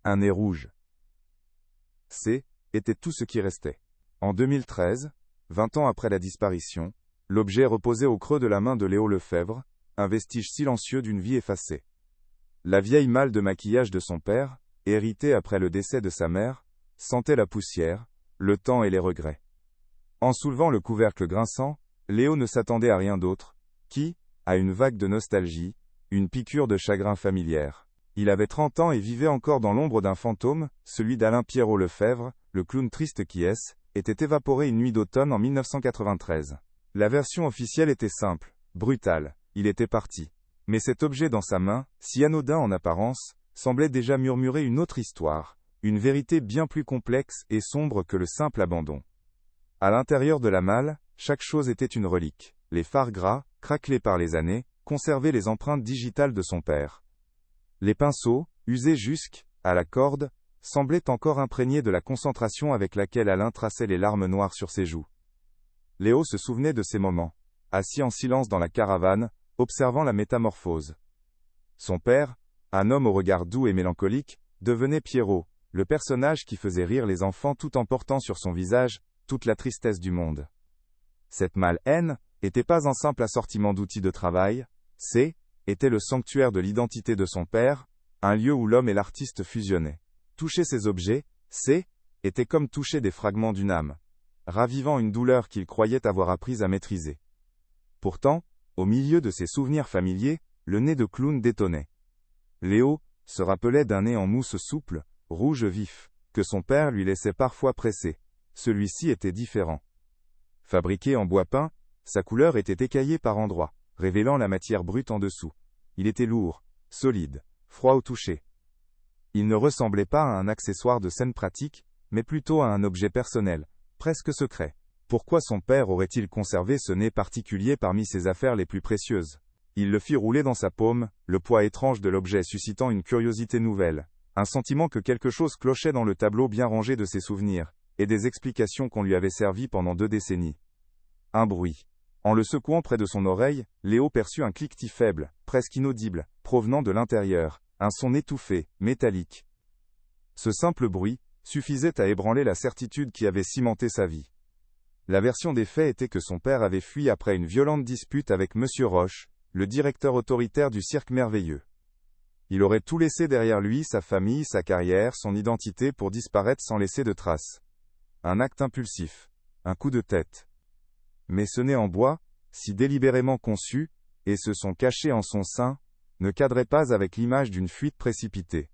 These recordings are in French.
Un nez rouge. C était tout ce qui restait. En 2013, 20 ans après la disparition, l'objet reposait au creux de la main de Léo Lefebvre, un vestige silencieux d'une vie effacée. La vieille malle de maquillage de son père, héritée après le décès de sa mère, sentait la poussière, le temps et les regrets. En soulevant le couvercle grinçant, Léo ne s'attendait à rien d'autre, à une vague de nostalgie, une piqûre de chagrin familière. Il avait 30 ans et vivait encore dans l'ombre d'un fantôme, celui d'Alain Pierrot Lefebvre, le clown triste qui était évaporé une nuit d'automne en 1993. La version officielle était simple, brutale, il était parti. Mais cet objet dans sa main, si anodin en apparence, semblait déjà murmurer une autre histoire, une vérité bien plus complexe et sombre que le simple abandon. À l'intérieur de la malle, chaque chose était une relique. Les fards gras, craquelés par les années, conservaient les empreintes digitales de son père. Les pinceaux, usés jusqu'à la corde, semblaient encore imprégnés de la concentration avec laquelle Alain traçait les larmes noires sur ses joues. Léo se souvenait de ces moments, assis en silence dans la caravane, observant la métamorphose. Son père, un homme au regard doux et mélancolique, devenait Pierrot, le personnage qui faisait rire les enfants tout en portant sur son visage toute la tristesse du monde. Cette malle N n'était pas un simple assortiment d'outils de travail, était le sanctuaire de l'identité de son père, un lieu où l'homme et l'artiste fusionnaient. Toucher ces objets, était comme toucher des fragments d'une âme, ravivant une douleur qu'il croyait avoir appris à maîtriser. Pourtant, au milieu de ses souvenirs familiers, le nez de clown détonnait. Léo se rappelait d'un nez en mousse souple, rouge vif, que son père lui laissait parfois presser. Celui-ci était différent. Fabriqué en bois peint, sa couleur était écaillée par endroits, révélant la matière brute en dessous. Il était lourd, solide, froid au toucher. Il ne ressemblait pas à un accessoire de scène pratique, mais plutôt à un objet personnel, presque secret. Pourquoi son père aurait-il conservé ce nez particulier parmi ses affaires les plus précieuses? Il le fit rouler dans sa paume, le poids étrange de l'objet suscitant une curiosité nouvelle, un sentiment que quelque chose clochait dans le tableau bien rangé de ses souvenirs, et des explications qu'on lui avait servi pendant 2 décennies. Un bruit. En le secouant près de son oreille, Léo perçut un cliquetis faible, presque inaudible, provenant de l'intérieur, un son étouffé, métallique. Ce simple bruit suffisait à ébranler la certitude qui avait cimenté sa vie. La version des faits était que son père avait fui après une violente dispute avec Monsieur Roche, le directeur autoritaire du Cirque Merveilleux. Il aurait tout laissé derrière lui, sa famille, sa carrière, son identité pour disparaître sans laisser de traces. Un acte impulsif, un coup de tête. Mais ce nez en bois, si délibérément conçu, et ce son caché en son sein, ne cadrait pas avec l'image d'une fuite précipitée.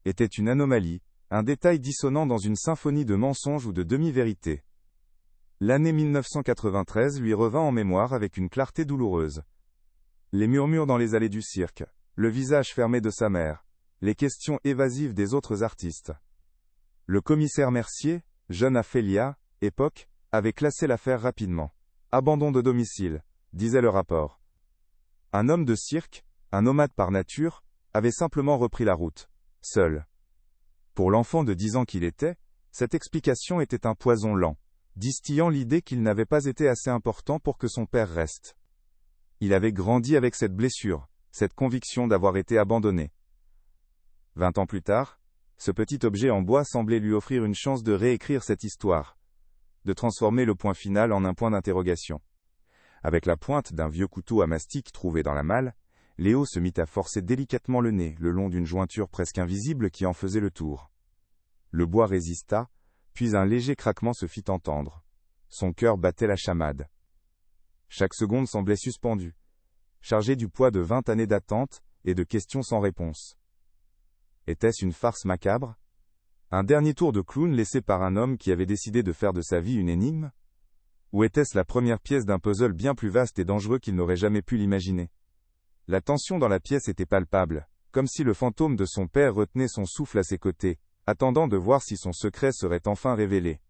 Était une anomalie, un détail dissonant dans une symphonie de mensonges ou de demi-vérités. L'année 1993 lui revint en mémoire avec une clarté douloureuse. Les murmures dans les allées du cirque, le visage fermé de sa mère, les questions évasives des autres artistes. Le commissaire Mercier, jeune à Félia, époque, avait classé l'affaire rapidement. Abandon de domicile, disait le rapport. Un homme de cirque, un nomade par nature, avait simplement repris la route, seul. Pour l'enfant de 10 ans qu'il était, cette explication était un poison lent, distillant l'idée qu'il n'avait pas été assez important pour que son père reste. Il avait grandi avec cette blessure, cette conviction d'avoir été abandonné. 20 ans plus tard, ce petit objet en bois semblait lui offrir une chance de réécrire cette histoire, de transformer le point final en un point d'interrogation. Avec la pointe d'un vieux couteau à mastic trouvé dans la malle, Léo se mit à forcer délicatement le nez le long d'une jointure presque invisible qui en faisait le tour. Le bois résista, puis un léger craquement se fit entendre. Son cœur battait la chamade. Chaque seconde semblait suspendue, chargée du poids de 20 années d'attente et de questions sans réponse. Était-ce une farce macabre? Un dernier tour de clown laissé par un homme qui avait décidé de faire de sa vie une énigme? Ou était-ce la première pièce d'un puzzle bien plus vaste et dangereux qu'il n'aurait jamais pu l'imaginer? La tension dans la pièce était palpable, comme si le fantôme de son père retenait son souffle à ses côtés, attendant de voir si son secret serait enfin révélé.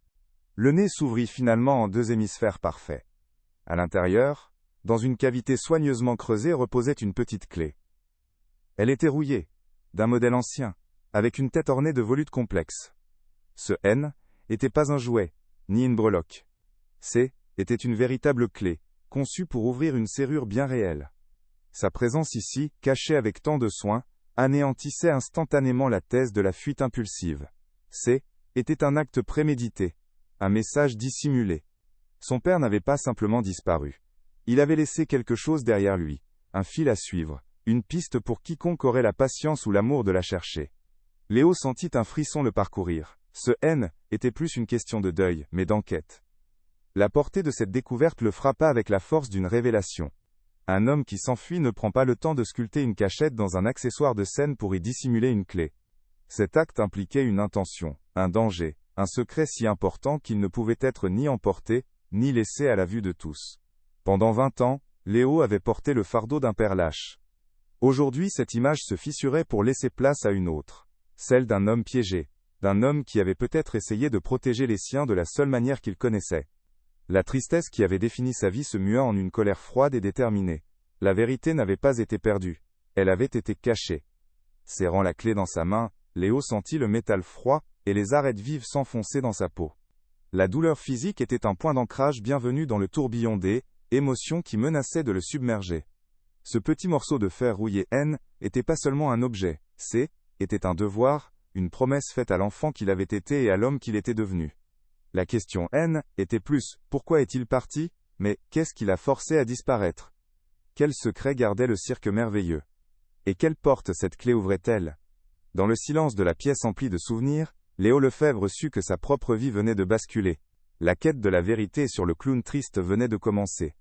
Le nez s'ouvrit finalement en 2 hémisphères parfaits. À l'intérieur, dans une cavité soigneusement creusée reposait une petite clé. Elle était rouillée, d'un modèle ancien, avec une tête ornée de volutes complexes. Ce N n'était pas un jouet, ni une breloque. Était une véritable clé, conçue pour ouvrir une serrure bien réelle. Sa présence ici, cachée avec tant de soin, anéantissait instantanément la thèse de la fuite impulsive. C était un acte prémédité, un message dissimulé. Son père n'avait pas simplement disparu. Il avait laissé quelque chose derrière lui, un fil à suivre, une piste pour quiconque aurait la patience ou l'amour de la chercher. Léo sentit un frisson le parcourir. Ce N était plus une question de deuil, mais d'enquête. La portée de cette découverte le frappa avec la force d'une révélation. Un homme qui s'enfuit ne prend pas le temps de sculpter une cachette dans un accessoire de scène pour y dissimuler une clé. Cet acte impliquait une intention, un danger, un secret si important qu'il ne pouvait être ni emporté, ni laissé à la vue de tous. Pendant 20 ans, Léo avait porté le fardeau d'un père lâche. Aujourd'hui, cette image se fissurait pour laisser place à une autre, celle d'un homme piégé, d'un homme qui avait peut-être essayé de protéger les siens de la seule manière qu'il connaissait. La tristesse qui avait défini sa vie se mua en une colère froide et déterminée. La vérité n'avait pas été perdue, elle avait été cachée. Serrant la clé dans sa main, Léo sentit le métal froid et les arêtes vives s'enfoncer dans sa peau. La douleur physique était un point d'ancrage bienvenu dans le tourbillon des émotions qui menaçaient de le submerger. Ce petit morceau de fer rouillé N était pas seulement un objet, C était un devoir, une promesse faite à l'enfant qu'il avait été et à l'homme qu'il était devenu. La question N était plus, pourquoi est-il parti, mais qu'est-ce qui l'a forcé à disparaître? Quel secret gardait le cirque merveilleux? Et quelle porte cette clé ouvrait-elle? Dans le silence de la pièce emplie de souvenirs, Léo Lefebvre sut que sa propre vie venait de basculer. La quête de la vérité sur le clown triste venait de commencer.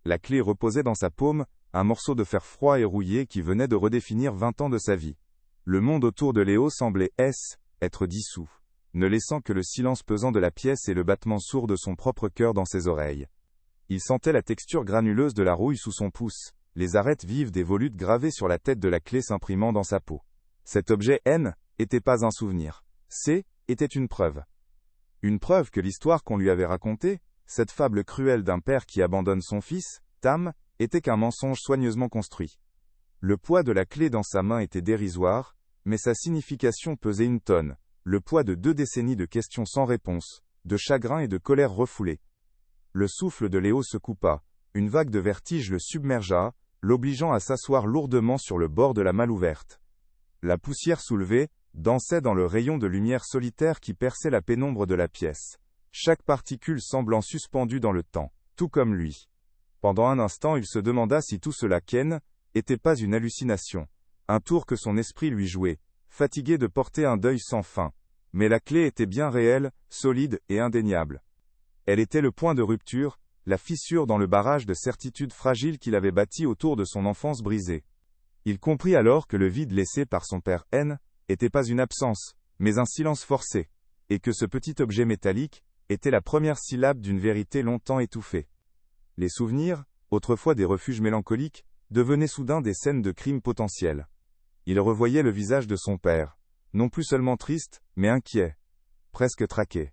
La clé reposait dans sa paume, un morceau de fer froid et rouillé qui venait de redéfinir 20 ans de sa vie. Le monde autour de Léo semblait être dissous, ne laissant que le silence pesant de la pièce et le battement sourd de son propre cœur dans ses oreilles. Il sentait la texture granuleuse de la rouille sous son pouce, les arêtes vives des volutes gravées sur la tête de la clé s'imprimant dans sa peau. Cet objet N était pas un souvenir. C était une preuve. Une preuve que l'histoire qu'on lui avait racontée, cette fable cruelle d'un père qui abandonne son fils, Tam, était qu'un mensonge soigneusement construit. Le poids de la clé dans sa main était dérisoire, mais sa signification pesait une tonne, le poids de 2 décennies de questions sans réponse, de chagrin et de colère refoulée. Le souffle de Léo se coupa, une vague de vertige le submergea, l'obligeant à s'asseoir lourdement sur le bord de la malle ouverte. La poussière soulevée dansait dans le rayon de lumière solitaire qui perçait la pénombre de la pièce, chaque particule semblant suspendue dans le temps, tout comme lui. Pendant un instant il se demanda si tout cela n'était pas une hallucination, un tour que son esprit lui jouait, fatigué de porter un deuil sans fin. Mais la clé était bien réelle, solide et indéniable. Elle était le point de rupture, la fissure dans le barrage de certitudes fragiles qu'il avait bâti autour de son enfance brisée. Il comprit alors que le vide laissé par son père N n'était pas une absence, mais un silence forcé, et que ce petit objet métallique était la première syllabe d'une vérité longtemps étouffée. Les souvenirs, autrefois des refuges mélancoliques, devenaient soudain des scènes de crimes potentiels. Il revoyait le visage de son père, non plus seulement triste, mais inquiet, presque traqué.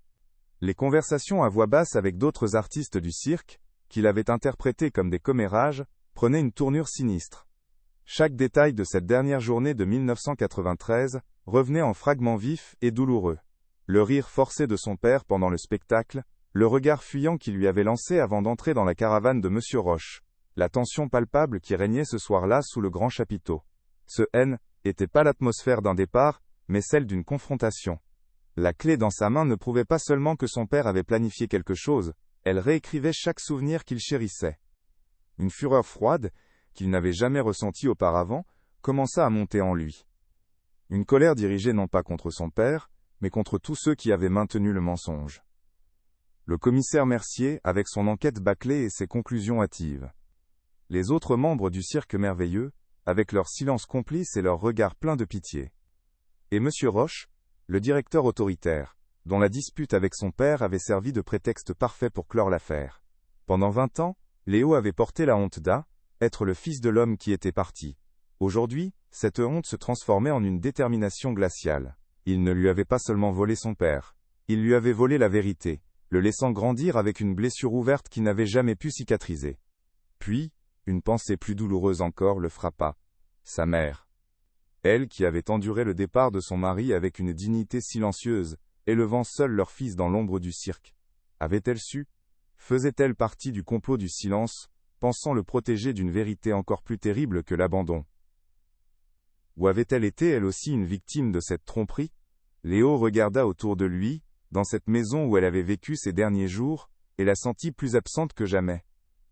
Les conversations à voix basse avec d'autres artistes du cirque, qu'il avait interprétés comme des commérages, prenaient une tournure sinistre. Chaque détail de cette dernière journée de 1993 revenait en fragments vifs et douloureux. Le rire forcé de son père pendant le spectacle, le regard fuyant qu'il lui avait lancé avant d'entrer dans la caravane de Monsieur Roche, la tension palpable qui régnait ce soir-là sous le grand chapiteau. Ce N n'était pas l'atmosphère d'un départ, mais celle d'une confrontation. La clé dans sa main ne prouvait pas seulement que son père avait planifié quelque chose, elle réécrivait chaque souvenir qu'il chérissait. Une fureur froide, qu'il n'avait jamais ressentie auparavant, commença à monter en lui. Une colère dirigée non pas contre son père, mais contre tous ceux qui avaient maintenu le mensonge. Le commissaire Mercier, avec son enquête bâclée et ses conclusions hâtives. Les autres membres du cirque merveilleux, avec leur silence complice et leur regard plein de pitié. Et Monsieur Roche, le directeur autoritaire, dont la dispute avec son père avait servi de prétexte parfait pour clore l'affaire. Pendant 20 ans, Léo avait porté la honte être le fils de l'homme qui était parti. Aujourd'hui, cette honte se transformait en une détermination glaciale. Il ne lui avait pas seulement volé son père. Il lui avait volé la vérité, le laissant grandir avec une blessure ouverte qui n'avait jamais pu cicatriser. Puis, une pensée plus douloureuse encore le frappa. Sa mère. Elle qui avait enduré le départ de son mari avec une dignité silencieuse, élevant seul leur fils dans l'ombre du cirque. Avait-elle su? Faisait-elle partie du complot du silence, pensant le protéger d'une vérité encore plus terrible que l'abandon? Ou avait-elle été elle aussi une victime de cette tromperie? Léo regarda autour de lui, dans cette maison où elle avait vécu ces derniers jours, et la sentit plus absente que jamais.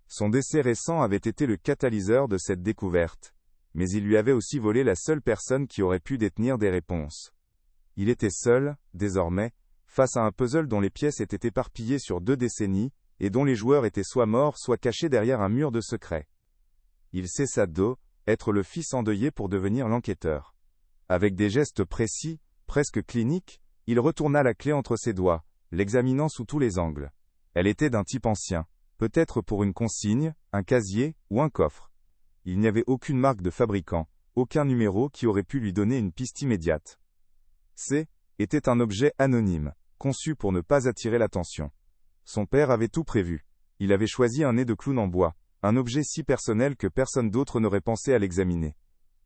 Son décès récent avait été le catalyseur de cette découverte, mais il lui avait aussi volé la seule personne qui aurait pu détenir des réponses. Il était seul, désormais, face à un puzzle dont les pièces étaient éparpillées sur 2 décennies, et dont les joueurs étaient soit morts soit cachés derrière un mur de secret. Il cessa être le fils endeuillé pour devenir l'enquêteur. Avec des gestes précis, presque cliniques, il retourna la clé entre ses doigts, l'examinant sous tous les angles. Elle était d'un type ancien, peut-être pour une consigne, un casier, ou un coffre. Il n'y avait aucune marque de fabricant, aucun numéro qui aurait pu lui donner une piste immédiate. Était un objet anonyme, conçu pour ne pas attirer l'attention. Son père avait tout prévu. Il avait choisi un nez de clown en bois, un objet si personnel que personne d'autre n'aurait pensé à l'examiner.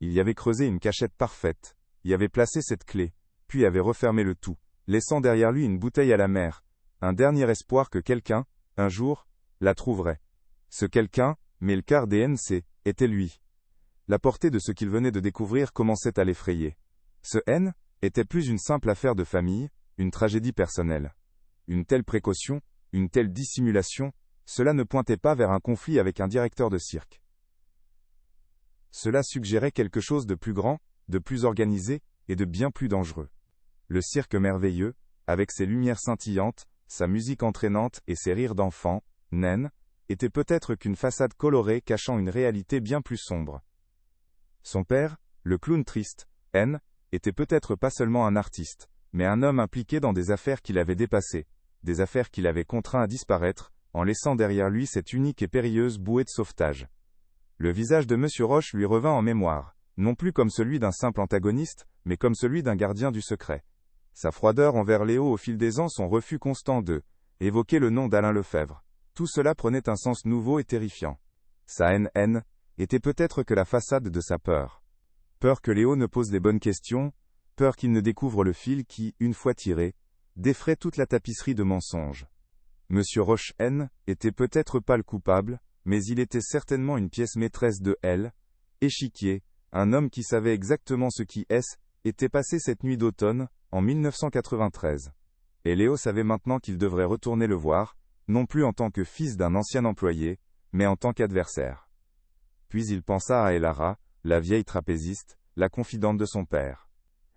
Il y avait creusé une cachette parfaite, y avait placé cette clé, puis avait refermé le tout, laissant derrière lui une bouteille à la mer, un dernier espoir que quelqu'un, un jour, la trouverait. Ce quelqu'un, Melchior DNC, était lui. La portée de ce qu'il venait de découvrir commençait à l'effrayer. Ce N était plus une simple affaire de famille, une tragédie personnelle. Une telle précaution, une telle dissimulation, cela ne pointait pas vers un conflit avec un directeur de cirque. Cela suggérait quelque chose de plus grand, de plus organisé, et de bien plus dangereux. Le cirque merveilleux, avec ses lumières scintillantes, sa musique entraînante et ses rires d'enfants, naines, était peut-être qu'une façade colorée cachant une réalité bien plus sombre. Son père, le clown triste, N, était peut-être pas seulement un artiste, mais un homme impliqué dans des affaires qu'il avait dépassées, des affaires qu'il avait contraint à disparaître, en laissant derrière lui cette unique et périlleuse bouée de sauvetage. Le visage de Monsieur Roche lui revint en mémoire, non plus comme celui d'un simple antagoniste, mais comme celui d'un gardien du secret. Sa froideur envers Léo au fil des ans, son refus constant évoquer le nom d'Alain Lefebvre. Tout cela prenait un sens nouveau et terrifiant. Sa haine était peut-être que la façade de sa peur. Peur que Léo ne pose les bonnes questions, peur qu'il ne découvre le fil qui, une fois tiré, défraie toute la tapisserie de mensonges. Monsieur Roche N était peut-être pas le coupable, mais il était certainement une pièce maîtresse de L, échiquier, un homme qui savait exactement ce qui était passé cette nuit d'automne, en 1993. Et Léo savait maintenant qu'il devrait retourner le voir, non plus en tant que fils d'un ancien employé, mais en tant qu'adversaire. Puis il pensa à Elara, la vieille trapéziste, la confidente de son père.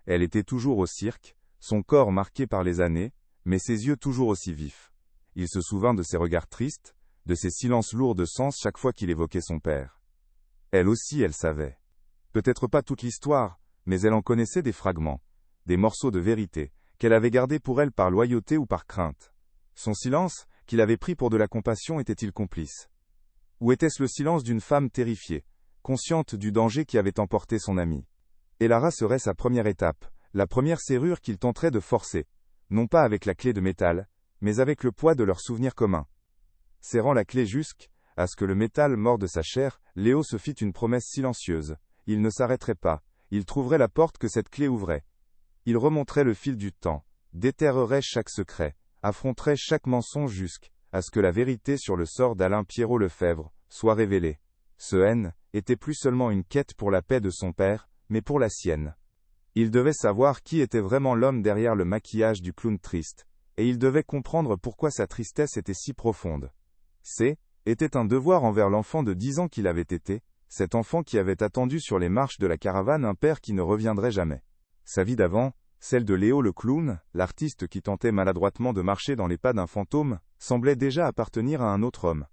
Elle était toujours au cirque, son corps marqué par les années, mais ses yeux toujours aussi vifs. Il se souvint de ses regards tristes, de ses silences lourds de sens chaque fois qu'il évoquait son père. Elle aussi, elle savait. Peut-être pas toute l'histoire, mais elle en connaissait des fragments, des morceaux de vérité, qu'elle avait gardés pour elle par loyauté ou par crainte. Son silence, qu'il avait pris pour de la compassion, était-il complice? Ou était-ce le silence d'une femme terrifiée, consciente du danger qui avait emporté son ami? Elara serait sa première étape, la première serrure qu'il tenterait de forcer, non pas avec la clé de métal, mais avec le poids de leurs souvenirs communs. Serrant la clé jusqu'à ce que le métal morde sa chair, Léo se fit une promesse silencieuse. Il ne s'arrêterait pas, il trouverait la porte que cette clé ouvrait. Il remonterait le fil du temps, déterrerait chaque secret, affronterait chaque mensonge jusqu'à ce que la vérité sur le sort d'Alain Pierrot Lefebvre soit révélée. Ce N était plus seulement une quête pour la paix de son père, mais pour la sienne. Il devait savoir qui était vraiment l'homme derrière le maquillage du clown triste, et il devait comprendre pourquoi sa tristesse était si profonde. Était un devoir envers l'enfant de 10 ans qu'il avait été, cet enfant qui avait attendu sur les marches de la caravane un père qui ne reviendrait jamais. Sa vie d'avant, celle de Léo le clown, l'artiste qui tentait maladroitement de marcher dans les pas d'un fantôme, semblait déjà appartenir à un autre homme.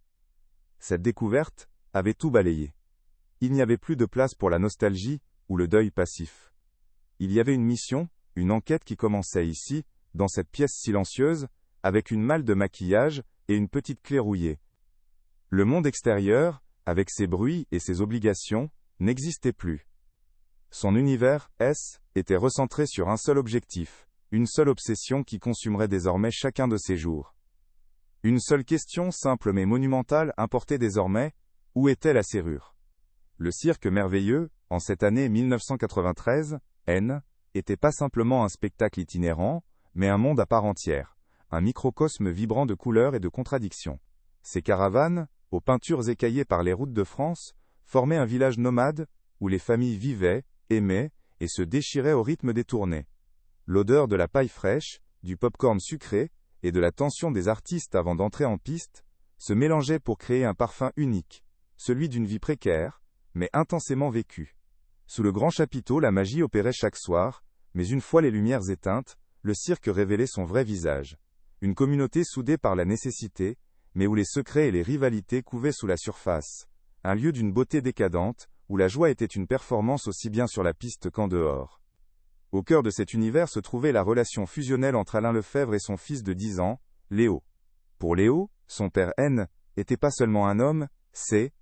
Cette découverte avait tout balayé. Il n'y avait plus de place pour la nostalgie ou le deuil passif. Il y avait une mission, une enquête qui commençait ici, dans cette pièce silencieuse, avec une malle de maquillage et une petite clé rouillée. Le monde extérieur, avec ses bruits et ses obligations, n'existait plus. Son univers, était recentré sur un seul objectif, une seule obsession qui consumerait désormais chacun de ses jours. Une seule question simple mais monumentale importait désormais, où était la serrure? Le cirque merveilleux, en cette année 1993, était pas simplement un spectacle itinérant, mais un monde à part entière, un microcosme vibrant de couleurs et de contradictions. Ces caravanes, aux peintures écaillées par les routes de France, formaient un village nomade, où les familles vivaient, aimaient, et se déchirait au rythme des tournées. L'odeur de la paille fraîche, du pop-corn sucré, et de la tension des artistes avant d'entrer en piste, se mélangeaient pour créer un parfum unique, celui d'une vie précaire, mais intensément vécue. Sous le grand chapiteau, la magie opérait chaque soir, mais une fois les lumières éteintes, le cirque révélait son vrai visage. Une communauté soudée par la nécessité, mais où les secrets et les rivalités couvaient sous la surface. Un lieu d'une beauté décadente, où la joie était une performance aussi bien sur la piste qu'en dehors. Au cœur de cet univers se trouvait la relation fusionnelle entre Alain Lefebvre et son fils de 10 ans, Léo. Pour Léo, son père N était pas seulement un homme,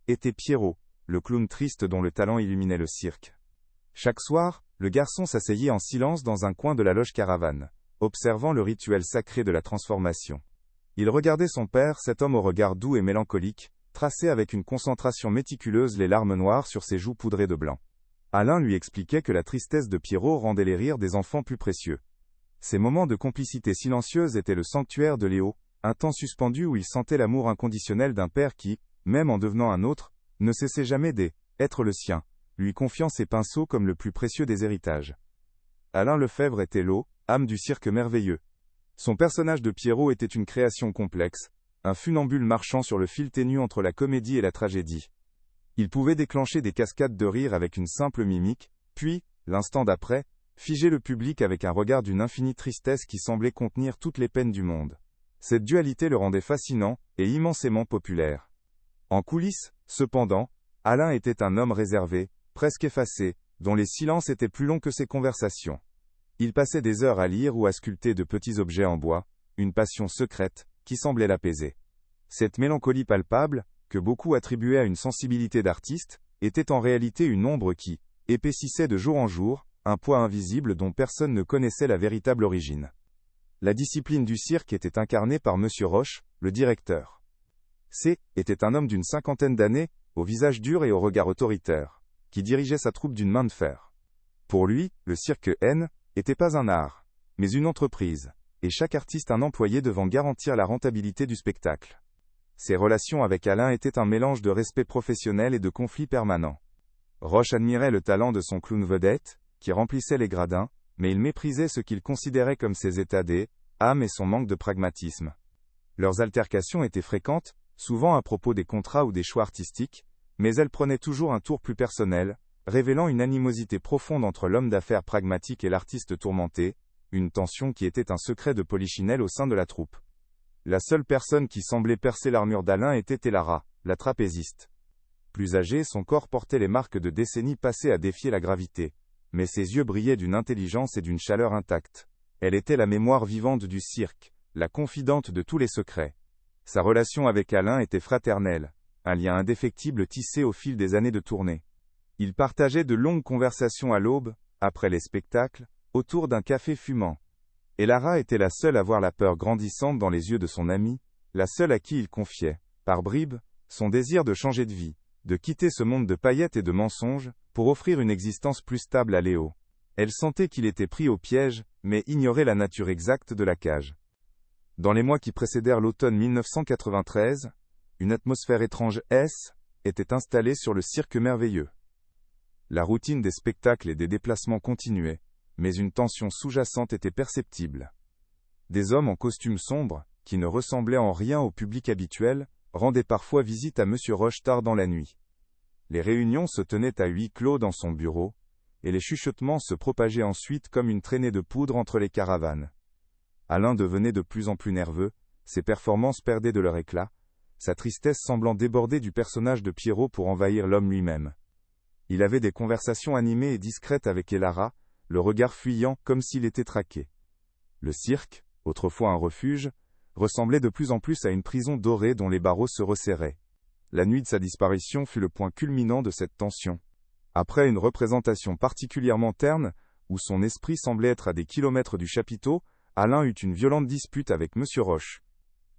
était Pierrot, le clown triste dont le talent illuminait le cirque. Chaque soir, le garçon s'asseyait en silence dans un coin de la loge Caravane, observant le rituel sacré de la transformation. Il regardait son père, cet homme au regard doux et mélancolique, tracer avec une concentration méticuleuse les larmes noires sur ses joues poudrées de blanc. Alain lui expliquait que la tristesse de Pierrot rendait les rires des enfants plus précieux. Ces moments de complicité silencieuse étaient le sanctuaire de Léo, un temps suspendu où il sentait l'amour inconditionnel d'un père qui, même en devenant un autre, ne cessait jamais d'être le sien, lui confiant ses pinceaux comme le plus précieux des héritages. Alain Lefebvre était l'eau, âme du cirque merveilleux. Son personnage de Pierrot était une création complexe, un funambule marchant sur le fil ténu entre la comédie et la tragédie. Il pouvait déclencher des cascades de rire avec une simple mimique, puis, l'instant d'après, figer le public avec un regard d'une infinie tristesse qui semblait contenir toutes les peines du monde. Cette dualité le rendait fascinant et immensément populaire. En coulisses, cependant, Alain était un homme réservé, presque effacé, dont les silences étaient plus longs que ses conversations. Il passait des heures à lire ou à sculpter de petits objets en bois, une passion secrète, qui semblait l'apaiser. Cette mélancolie palpable, que beaucoup attribuaient à une sensibilité d'artiste, était en réalité une ombre qui épaississait de jour en jour, un poids invisible dont personne ne connaissait la véritable origine. La discipline du cirque était incarnée par Monsieur Roche, le directeur. Était un homme d'une 50aine d'années, au visage dur et au regard autoritaire, qui dirigeait sa troupe d'une main de fer. Pour lui, le cirque N était pas un art, mais une entreprise, et chaque artiste un employé devant garantir la rentabilité du spectacle. Ses relations avec Alain étaient un mélange de respect professionnel et de conflits permanents. Roche admirait le talent de son clown vedette, qui remplissait les gradins, mais il méprisait ce qu'il considérait comme ses états d'âme et son manque de pragmatisme. Leurs altercations étaient fréquentes, souvent à propos des contrats ou des choix artistiques, mais elles prenaient toujours un tour plus personnel, révélant une animosité profonde entre l'homme d'affaires pragmatique et l'artiste tourmenté, une tension qui était un secret de polichinelle au sein de la troupe. La seule personne qui semblait percer l'armure d'Alain était Elara, la trapéziste. Plus âgée, son corps portait les marques de décennies passées à défier la gravité, mais ses yeux brillaient d'une intelligence et d'une chaleur intactes. Elle était la mémoire vivante du cirque, la confidente de tous les secrets. Sa relation avec Alain était fraternelle, un lien indéfectible tissé au fil des années de tournée. Ils partageaient de longues conversations à l'aube, après les spectacles, autour d'un café fumant. Et Lara était la seule à voir la peur grandissante dans les yeux de son ami, la seule à qui il confiait, par bribes, son désir de changer de vie, de quitter ce monde de paillettes et de mensonges, pour offrir une existence plus stable à Léo. Elle sentait qu'il était pris au piège, mais ignorait la nature exacte de la cage. Dans les mois qui précédèrent l'automne 1993, une atmosphère étrange était installée sur le cirque merveilleux. La routine des spectacles et des déplacements continuait, mais une tension sous-jacente était perceptible. Des hommes en costume sombre, qui ne ressemblaient en rien au public habituel, rendaient parfois visite à Monsieur Roche tard dans la nuit. Les réunions se tenaient à huis clos dans son bureau, et les chuchotements se propageaient ensuite comme une traînée de poudre entre les caravanes. Alain devenait de plus en plus nerveux, ses performances perdaient de leur éclat, sa tristesse semblant déborder du personnage de Pierrot pour envahir l'homme lui-même. Il avait des conversations animées et discrètes avec Elara, le regard fuyant comme s'il était traqué. Le cirque, autrefois un refuge, ressemblait de plus en plus à une prison dorée dont les barreaux se resserraient. La nuit de sa disparition fut le point culminant de cette tension. Après une représentation particulièrement terne, où son esprit semblait être à des kilomètres du chapiteau, Alain eut une violente dispute avec Monsieur Roche.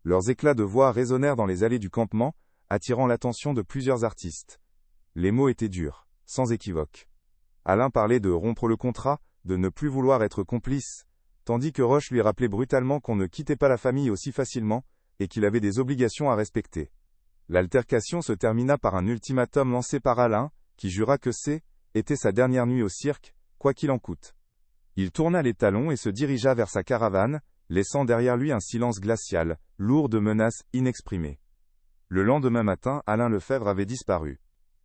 Leurs éclats de voix résonnèrent dans les allées du campement, attirant l'attention de plusieurs artistes. Les mots étaient durs, sans équivoque. Alain parlait de rompre le contrat, de ne plus vouloir être complice, tandis que Roche lui rappelait brutalement qu'on ne quittait pas la famille aussi facilement, et qu'il avait des obligations à respecter. L'altercation se termina par un ultimatum lancé par Alain, qui jura que était sa dernière nuit au cirque, quoi qu'il en coûte. Il tourna les talons et se dirigea vers sa caravane, laissant derrière lui un silence glacial, lourd de menaces inexprimées. Le lendemain matin, Alain Lefebvre avait disparu.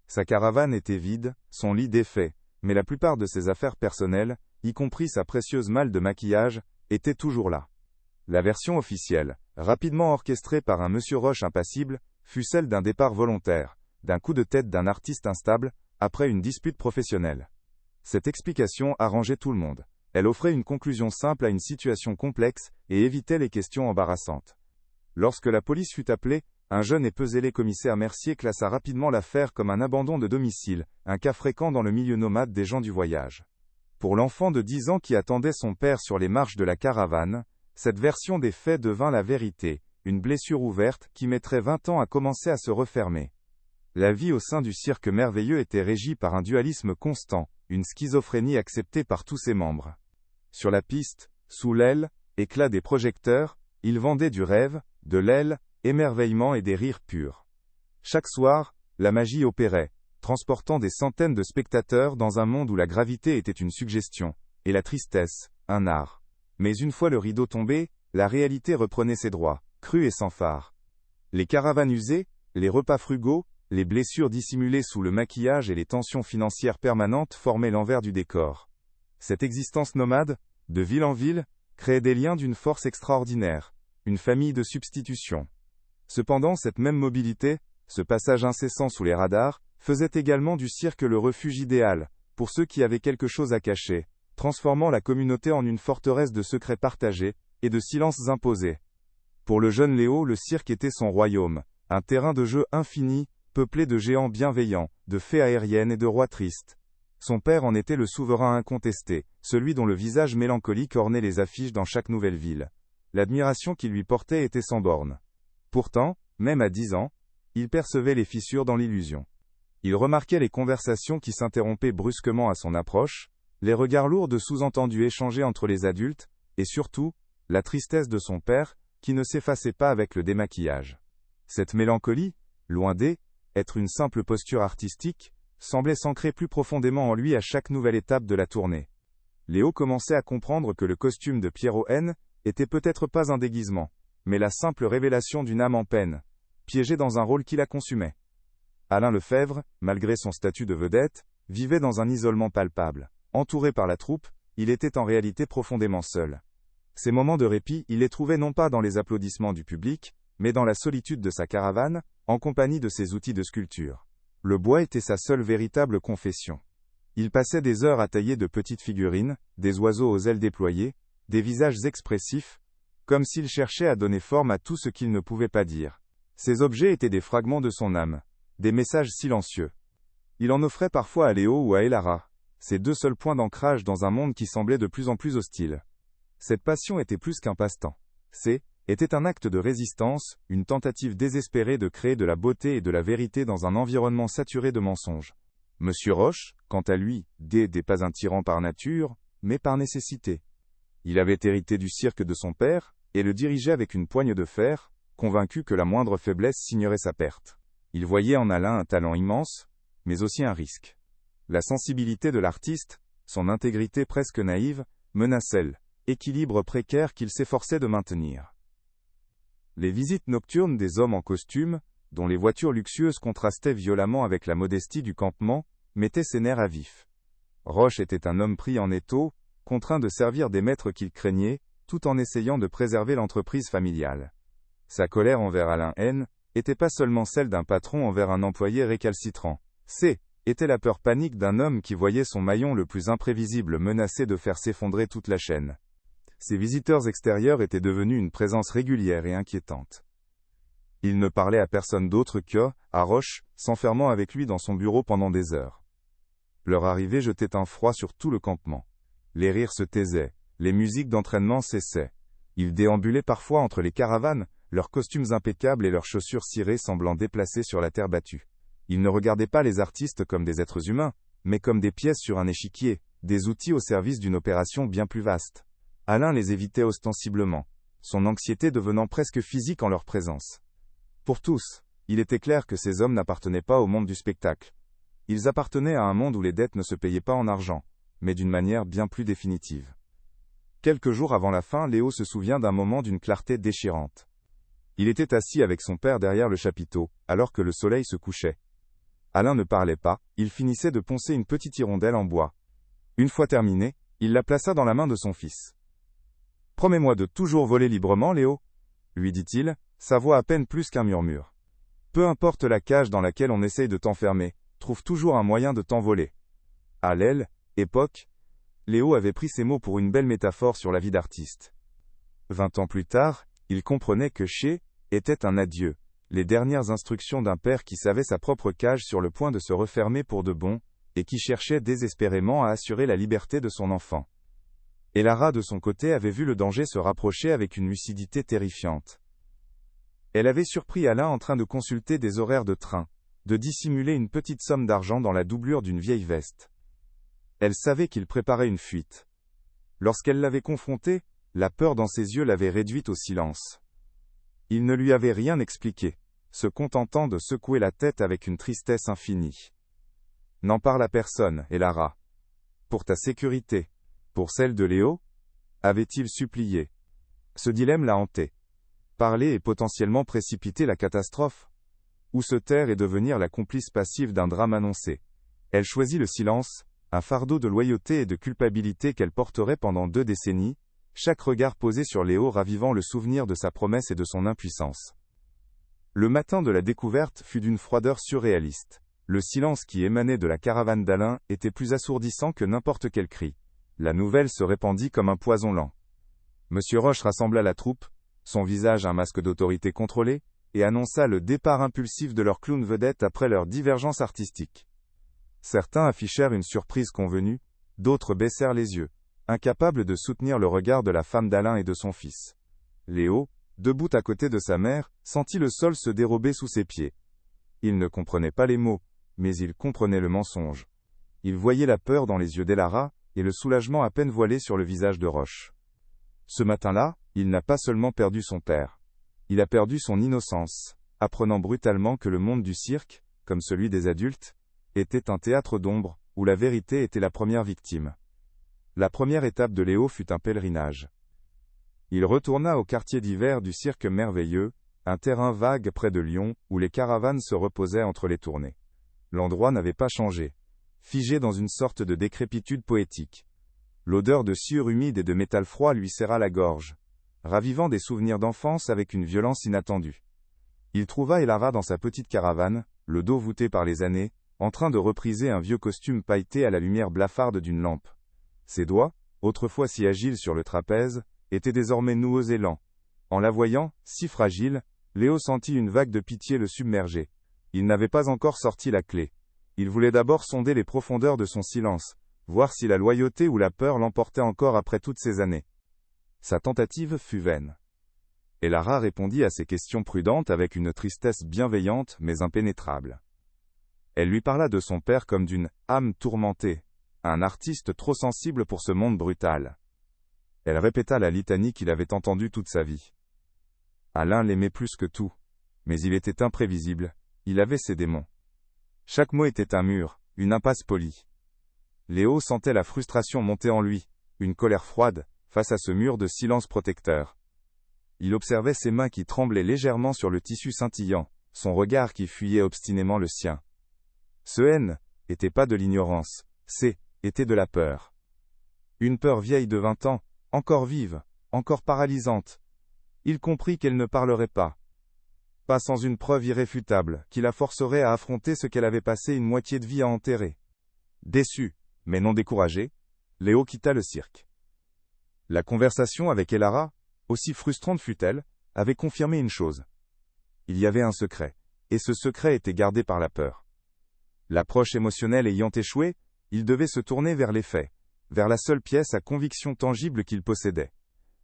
Sa caravane était vide, son lit défait, mais la plupart de ses affaires personnelles, y compris sa précieuse malle de maquillage, étaient toujours là. La version officielle, rapidement orchestrée par un monsieur Roche impassible, fut celle d'un départ volontaire, d'un coup de tête d'un artiste instable, après une dispute professionnelle. Cette explication arrangeait tout le monde. Elle offrait une conclusion simple à une situation complexe et évitait les questions embarrassantes. Lorsque la police fut appelée, un jeune et peu zélé commissaire Mercier classa rapidement l'affaire comme un abandon de domicile, un cas fréquent dans le milieu nomade des gens du voyage. Pour l'enfant de 10 ans qui attendait son père sur les marches de la caravane, cette version des faits devint la vérité, une blessure ouverte qui mettrait 20 ans à commencer à se refermer. La vie au sein du cirque merveilleux était régie par un dualisme constant, une schizophrénie acceptée par tous ses membres. Sur la piste, sous l'aile, éclat des projecteurs, il vendait du rêve, de l'aile, émerveillement et des rires purs. Chaque soir, la magie opérait, transportant des centaines de spectateurs dans un monde où la gravité était une suggestion, et la tristesse, un art. Mais une fois le rideau tombé, la réalité reprenait ses droits, crue et sans phare. Les caravanes usées, les repas frugaux, les blessures dissimulées sous le maquillage et les tensions financières permanentes formaient l'envers du décor. Cette existence nomade, de ville en ville, créait des liens d'une force extraordinaire, une famille de substitution. Cependant, cette même mobilité, ce passage incessant sous les radars, faisait également du cirque le refuge idéal, pour ceux qui avaient quelque chose à cacher, transformant la communauté en une forteresse de secrets partagés, et de silences imposés. Pour le jeune Léo, le cirque était son royaume, un terrain de jeu infini, peuplé de géants bienveillants, de fées aériennes et de rois tristes. Son père en était le souverain incontesté, celui dont le visage mélancolique ornait les affiches dans chaque nouvelle ville. L'admiration qu'il lui portait était sans borne. Pourtant, même à 10 ans, il percevait les fissures dans l'illusion. Il remarquait les conversations qui s'interrompaient brusquement à son approche, les regards lourds de sous-entendus échangés entre les adultes, et surtout, la tristesse de son père, qui ne s'effaçait pas avec le démaquillage. Cette mélancolie, loin d'être une simple posture artistique, semblait s'ancrer plus profondément en lui à chaque nouvelle étape de la tournée. Léo commençait à comprendre que le costume de Pierrot N était peut-être pas un déguisement, mais la simple révélation d'une âme en peine, piégée dans un rôle qui la consumait. Alain Lefebvre, malgré son statut de vedette, vivait dans un isolement palpable. Entouré par la troupe, il était en réalité profondément seul. Ces moments de répit, il les trouvait non pas dans les applaudissements du public, mais dans la solitude de sa caravane, en compagnie de ses outils de sculpture. Le bois était sa seule véritable confession. Il passait des heures à tailler de petites figurines, des oiseaux aux ailes déployées, des visages expressifs, comme s'il cherchait à donner forme à tout ce qu'il ne pouvait pas dire. Ces objets étaient des fragments de son âme, des messages silencieux. Il en offrait parfois à Léo ou à Elara, ces deux seuls points d'ancrage dans un monde qui semblait de plus en plus hostile. Cette passion était plus qu'un passe-temps. Était un acte de résistance, une tentative désespérée de créer de la beauté et de la vérité dans un environnement saturé de mensonges. Monsieur Roche, quant à lui, n'était pas un tyran par nature, mais par nécessité. Il avait hérité du cirque de son père, et le dirigeait avec une poigne de fer, convaincu que la moindre faiblesse signerait sa perte. Il voyait en Alain un talent immense, mais aussi un risque. La sensibilité de l'artiste, son intégrité presque naïve, menaçait l'équilibre précaire qu'il s'efforçait de maintenir. Les visites nocturnes des hommes en costume, dont les voitures luxueuses contrastaient violemment avec la modestie du campement, mettaient ses nerfs à vif. Roche était un homme pris en étau, contraint de servir des maîtres qu'il craignait, tout en essayant de préserver l'entreprise familiale. Sa colère envers Alain N était pas seulement celle d'un patron envers un employé récalcitrant. Était la peur panique d'un homme qui voyait son maillon le plus imprévisible menacé de faire s'effondrer toute la chaîne. Ces visiteurs extérieurs étaient devenus une présence régulière et inquiétante. Il ne parlait à personne d'autre qu'à Roche, s'enfermant avec lui dans son bureau pendant des heures. Leur arrivée jetait un froid sur tout le campement. Les rires se taisaient, les musiques d'entraînement cessaient. Ils déambulaient parfois entre les caravanes, leurs costumes impeccables et leurs chaussures cirées semblant déplacées sur la terre battue. Ils ne regardaient pas les artistes comme des êtres humains, mais comme des pièces sur un échiquier, des outils au service d'une opération bien plus vaste. Alain les évitait ostensiblement, son anxiété devenant presque physique en leur présence. Pour tous, il était clair que ces hommes n'appartenaient pas au monde du spectacle. Ils appartenaient à un monde où les dettes ne se payaient pas en argent, mais d'une manière bien plus définitive. Quelques jours avant la fin, Léo se souvient d'un moment d'une clarté déchirante. Il était assis avec son père derrière le chapiteau, alors que le soleil se couchait. Alain ne parlait pas, il finissait de poncer une petite hirondelle en bois. Une fois terminé, il la plaça dans la main de son fils. « Promets-moi de toujours voler librement, Léo » lui dit-il, sa voix à peine plus qu'un murmure. « Peu importe la cage dans laquelle on essaye de t'enfermer, trouve toujours un moyen de t'envoler. » À l'aile, époque, Léo avait pris ces mots pour une belle métaphore sur la vie d'artiste. 20 ans plus tard, il comprenait que chez était un adieu, les dernières instructions d'un père qui savait sa propre cage sur le point de se refermer pour de bon, et qui cherchait désespérément à assurer la liberté de son enfant. Et Lara de son côté avait vu le danger se rapprocher avec une lucidité terrifiante. Elle avait surpris Alain en train de consulter des horaires de train, de dissimuler une petite somme d'argent dans la doublure d'une vieille veste. Elle savait qu'il préparait une fuite. Lorsqu'elle l'avait confronté, la peur dans ses yeux l'avait réduite au silence. Il ne lui avait rien expliqué, se contentant de secouer la tête avec une tristesse infinie. « N'en parle à personne, Lara. Pour ta sécurité. Pour celle de Léo ?» avait-il supplié. Ce dilemme la hantait. Parler et potentiellement précipiter la catastrophe. Ou se taire et devenir la complice passive d'un drame annoncé. Elle choisit le silence, un fardeau de loyauté et de culpabilité qu'elle porterait pendant 2 décennies, chaque regard posé sur Léo ravivant le souvenir de sa promesse et de son impuissance. Le matin de la découverte fut d'une froideur surréaliste. Le silence qui émanait de la caravane d'Alain était plus assourdissant que n'importe quel cri. La nouvelle se répandit comme un poison lent. Monsieur Roche rassembla la troupe, son visage un masque d'autorité contrôlée, et annonça le départ impulsif de leur clown vedette après leur divergence artistique. Certains affichèrent une surprise convenue, d'autres baissèrent les yeux, incapables de soutenir le regard de la femme d'Alain et de son fils. Léo, debout à côté de sa mère, sentit le sol se dérober sous ses pieds. Il ne comprenait pas les mots, mais il comprenait le mensonge. Il voyait la peur dans les yeux d'Elara, et le soulagement à peine voilé sur le visage de Roche. Ce matin-là, il n'a pas seulement perdu son père. Il a perdu son innocence, apprenant brutalement que le monde du cirque, comme celui des adultes, était un théâtre d'ombre, où la vérité était la première victime. La première étape de Léo fut un pèlerinage. Il retourna au quartier d'hiver du Cirque Merveilleux, un terrain vague près de Lyon, où les caravanes se reposaient entre les tournées. L'endroit n'avait pas changé, figé dans une sorte de décrépitude poétique. L'odeur de sueur humide et de métal froid lui serra la gorge, ravivant des souvenirs d'enfance avec une violence inattendue. Il trouva Elara dans sa petite caravane, le dos voûté par les années, en train de repriser un vieux costume pailleté à la lumière blafarde d'une lampe. Ses doigts, autrefois si agiles sur le trapèze, étaient désormais noueux et lents. En la voyant, si fragile, Léo sentit une vague de pitié le submerger. Il n'avait pas encore sorti la clé. Il voulait d'abord sonder les profondeurs de son silence, voir si la loyauté ou la peur l'emportaient encore après toutes ces années. Sa tentative fut vaine. Elara répondit à ses questions prudentes avec une tristesse bienveillante mais impénétrable. Elle lui parla de son père comme d'une âme tourmentée, un artiste trop sensible pour ce monde brutal. Elle répéta la litanie qu'il avait entendue toute sa vie. Alain l'aimait plus que tout, mais il était imprévisible, il avait ses démons. Chaque mot était un mur, une impasse polie. Léo sentait la frustration monter en lui, une colère froide, face à ce mur de silence protecteur. Il observait ses mains qui tremblaient légèrement sur le tissu scintillant, son regard qui fuyait obstinément le sien. Ce haine était pas de l'ignorance, était de la peur. Une peur vieille de 20 ans, encore vive, encore paralysante. Il comprit qu'elle ne parlerait pas. Pas sans une preuve irréfutable, qui la forcerait à affronter ce qu'elle avait passé une moitié de vie à enterrer. Déçu, mais non découragé, Léo quitta le cirque. La conversation avec Elara, aussi frustrante fut-elle, avait confirmé une chose. Il y avait un secret, et ce secret était gardé par la peur. L'approche émotionnelle ayant échoué, il devait se tourner vers les faits, vers la seule pièce à conviction tangible qu'il possédait.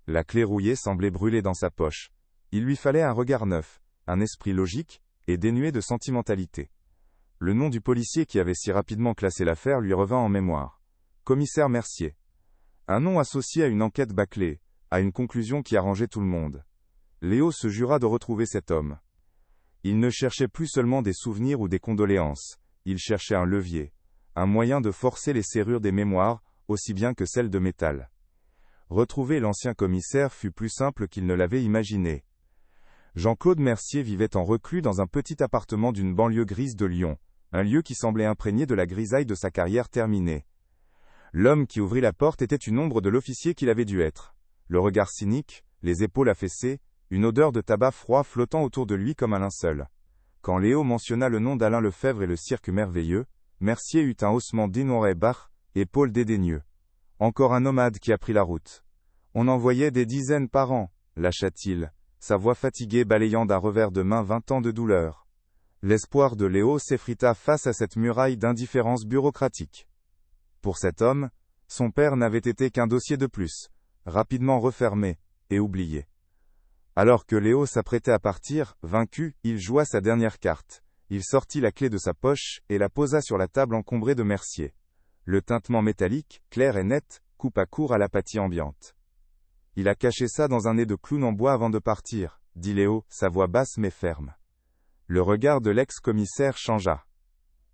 La clé rouillée semblait brûler dans sa poche. Il lui fallait un regard neuf, un esprit logique, et dénué de sentimentalité. Le nom du policier qui avait si rapidement classé l'affaire lui revint en mémoire. Commissaire Mercier. Un nom associé à une enquête bâclée, à une conclusion qui arrangeait tout le monde. Léo se jura de retrouver cet homme. Il ne cherchait plus seulement des souvenirs ou des condoléances, il cherchait un levier, un moyen de forcer les serrures des mémoires, aussi bien que celles de métal. Retrouver l'ancien commissaire fut plus simple qu'il ne l'avait imaginé. Jean-Claude Mercier vivait en reclus dans un petit appartement d'une banlieue grise de Lyon, un lieu qui semblait imprégné de la grisaille de sa carrière terminée. L'homme qui ouvrit la porte était une ombre de l'officier qu'il avait dû être. Le regard cynique, les épaules affaissées, une odeur de tabac froid flottant autour de lui comme un linceul. Quand Léo mentionna le nom d'Alain Lefebvre et le cirque merveilleux, Mercier eut un haussement d'Inoret-Bach, épaules dédaigneux. Encore un nomade qui a pris la route. On en voyait des dizaines par an, lâcha-t-il, sa voix fatiguée balayant d'un revers de main 20 ans de douleur. L'espoir de Léo s'effrita face à cette muraille d'indifférence bureaucratique. Pour cet homme, son père n'avait été qu'un dossier de plus, rapidement refermé et oublié. Alors que Léo s'apprêtait à partir, vaincu, il joua sa dernière carte. Il sortit la clé de sa poche et la posa sur la table encombrée de Mercier. Le tintement métallique, clair et net, coupa court à l'apathie ambiante. Il a caché ça dans un nez de clown en bois avant de partir, dit Léo, sa voix basse mais ferme. Le regard de l'ex-commissaire changea.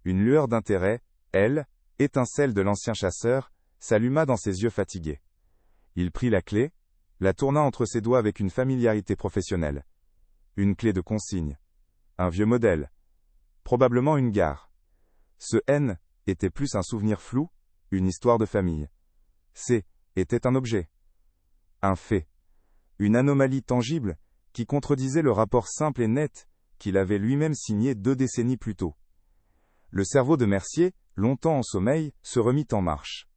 Une lueur d'intérêt, elle, étincelle de l'ancien chasseur, s'alluma dans ses yeux fatigués. Il prit la clé, la tourna entre ses doigts avec une familiarité professionnelle. Une clé de consigne. Un vieux modèle. Probablement une gare. Ce N était plus un souvenir flou, une histoire de famille. C était un objet. Un fait. Une anomalie tangible, qui contredisait le rapport simple et net, qu'il avait lui-même signé 2 décennies plus tôt. Le cerveau de Mercier, longtemps en sommeil, se remit en marche.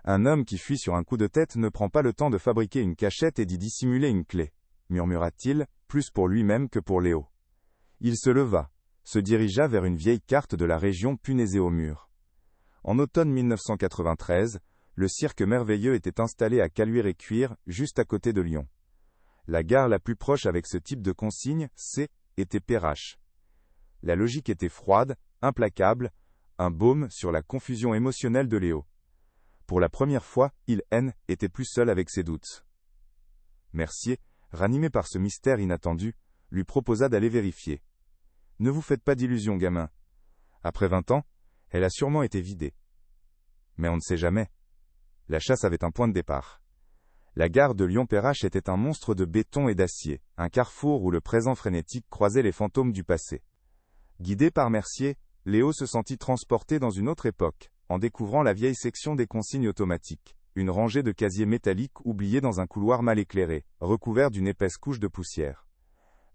Un homme qui fuit sur un coup de tête ne prend pas le temps de fabriquer une cachette et d'y dissimuler une clé, murmura-t-il, plus pour lui-même que pour Léo. Il se leva, se dirigea vers une vieille carte de la région punaisée au mur. En automne 1993, le cirque merveilleux était installé à Caluire-et-Cuire, juste à côté de Lyon. La gare la plus proche avec ce type de consigne, C, était Perrache. La logique était froide, implacable, un baume sur la confusion émotionnelle de Léo. Pour la première fois, il était plus seul avec ses doutes. Mercier, ranimé par ce mystère inattendu, lui proposa d'aller vérifier. « Ne vous faites pas d'illusions, gamin. Après 20 ans, elle a sûrement été vidée. Mais on ne sait jamais. La chasse avait un point de départ. La gare de Lyon-Perrache était un monstre de béton et d'acier, un carrefour où le présent frénétique croisait les fantômes du passé. Guidé par Mercier, Léo se sentit transporté dans une autre époque, en découvrant la vieille section des consignes automatiques, une rangée de casiers métalliques oubliés dans un couloir mal éclairé, recouvert d'une épaisse couche de poussière.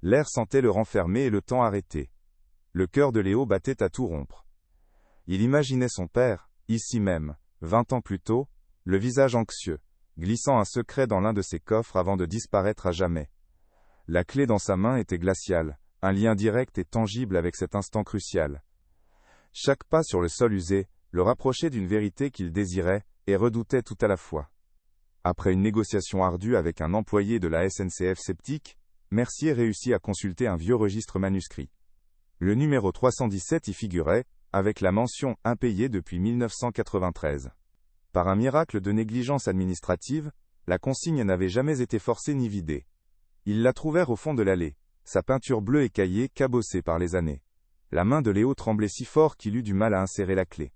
L'air sentait le renfermer et le temps arrêté. Le cœur de Léo battait à tout rompre. Il imaginait son père, ici même, 20 ans plus tôt, le visage anxieux, glissant un secret dans l'un de ses coffres avant de disparaître à jamais. La clé dans sa main était glaciale, un lien direct et tangible avec cet instant crucial. Chaque pas sur le sol usé le rapprochait d'une vérité qu'il désirait et redoutait tout à la fois. Après une négociation ardue avec un employé de la SNCF sceptique, Mercier réussit à consulter un vieux registre manuscrit. Le numéro 317 y figurait, avec la mention « impayé depuis 1993 ». Par un miracle de négligence administrative, la consigne n'avait jamais été forcée ni vidée. Ils la trouvèrent au fond de l'allée, sa peinture bleue écaillée cabossée par les années. La main de Léo tremblait si fort qu'il eut du mal à insérer la clé.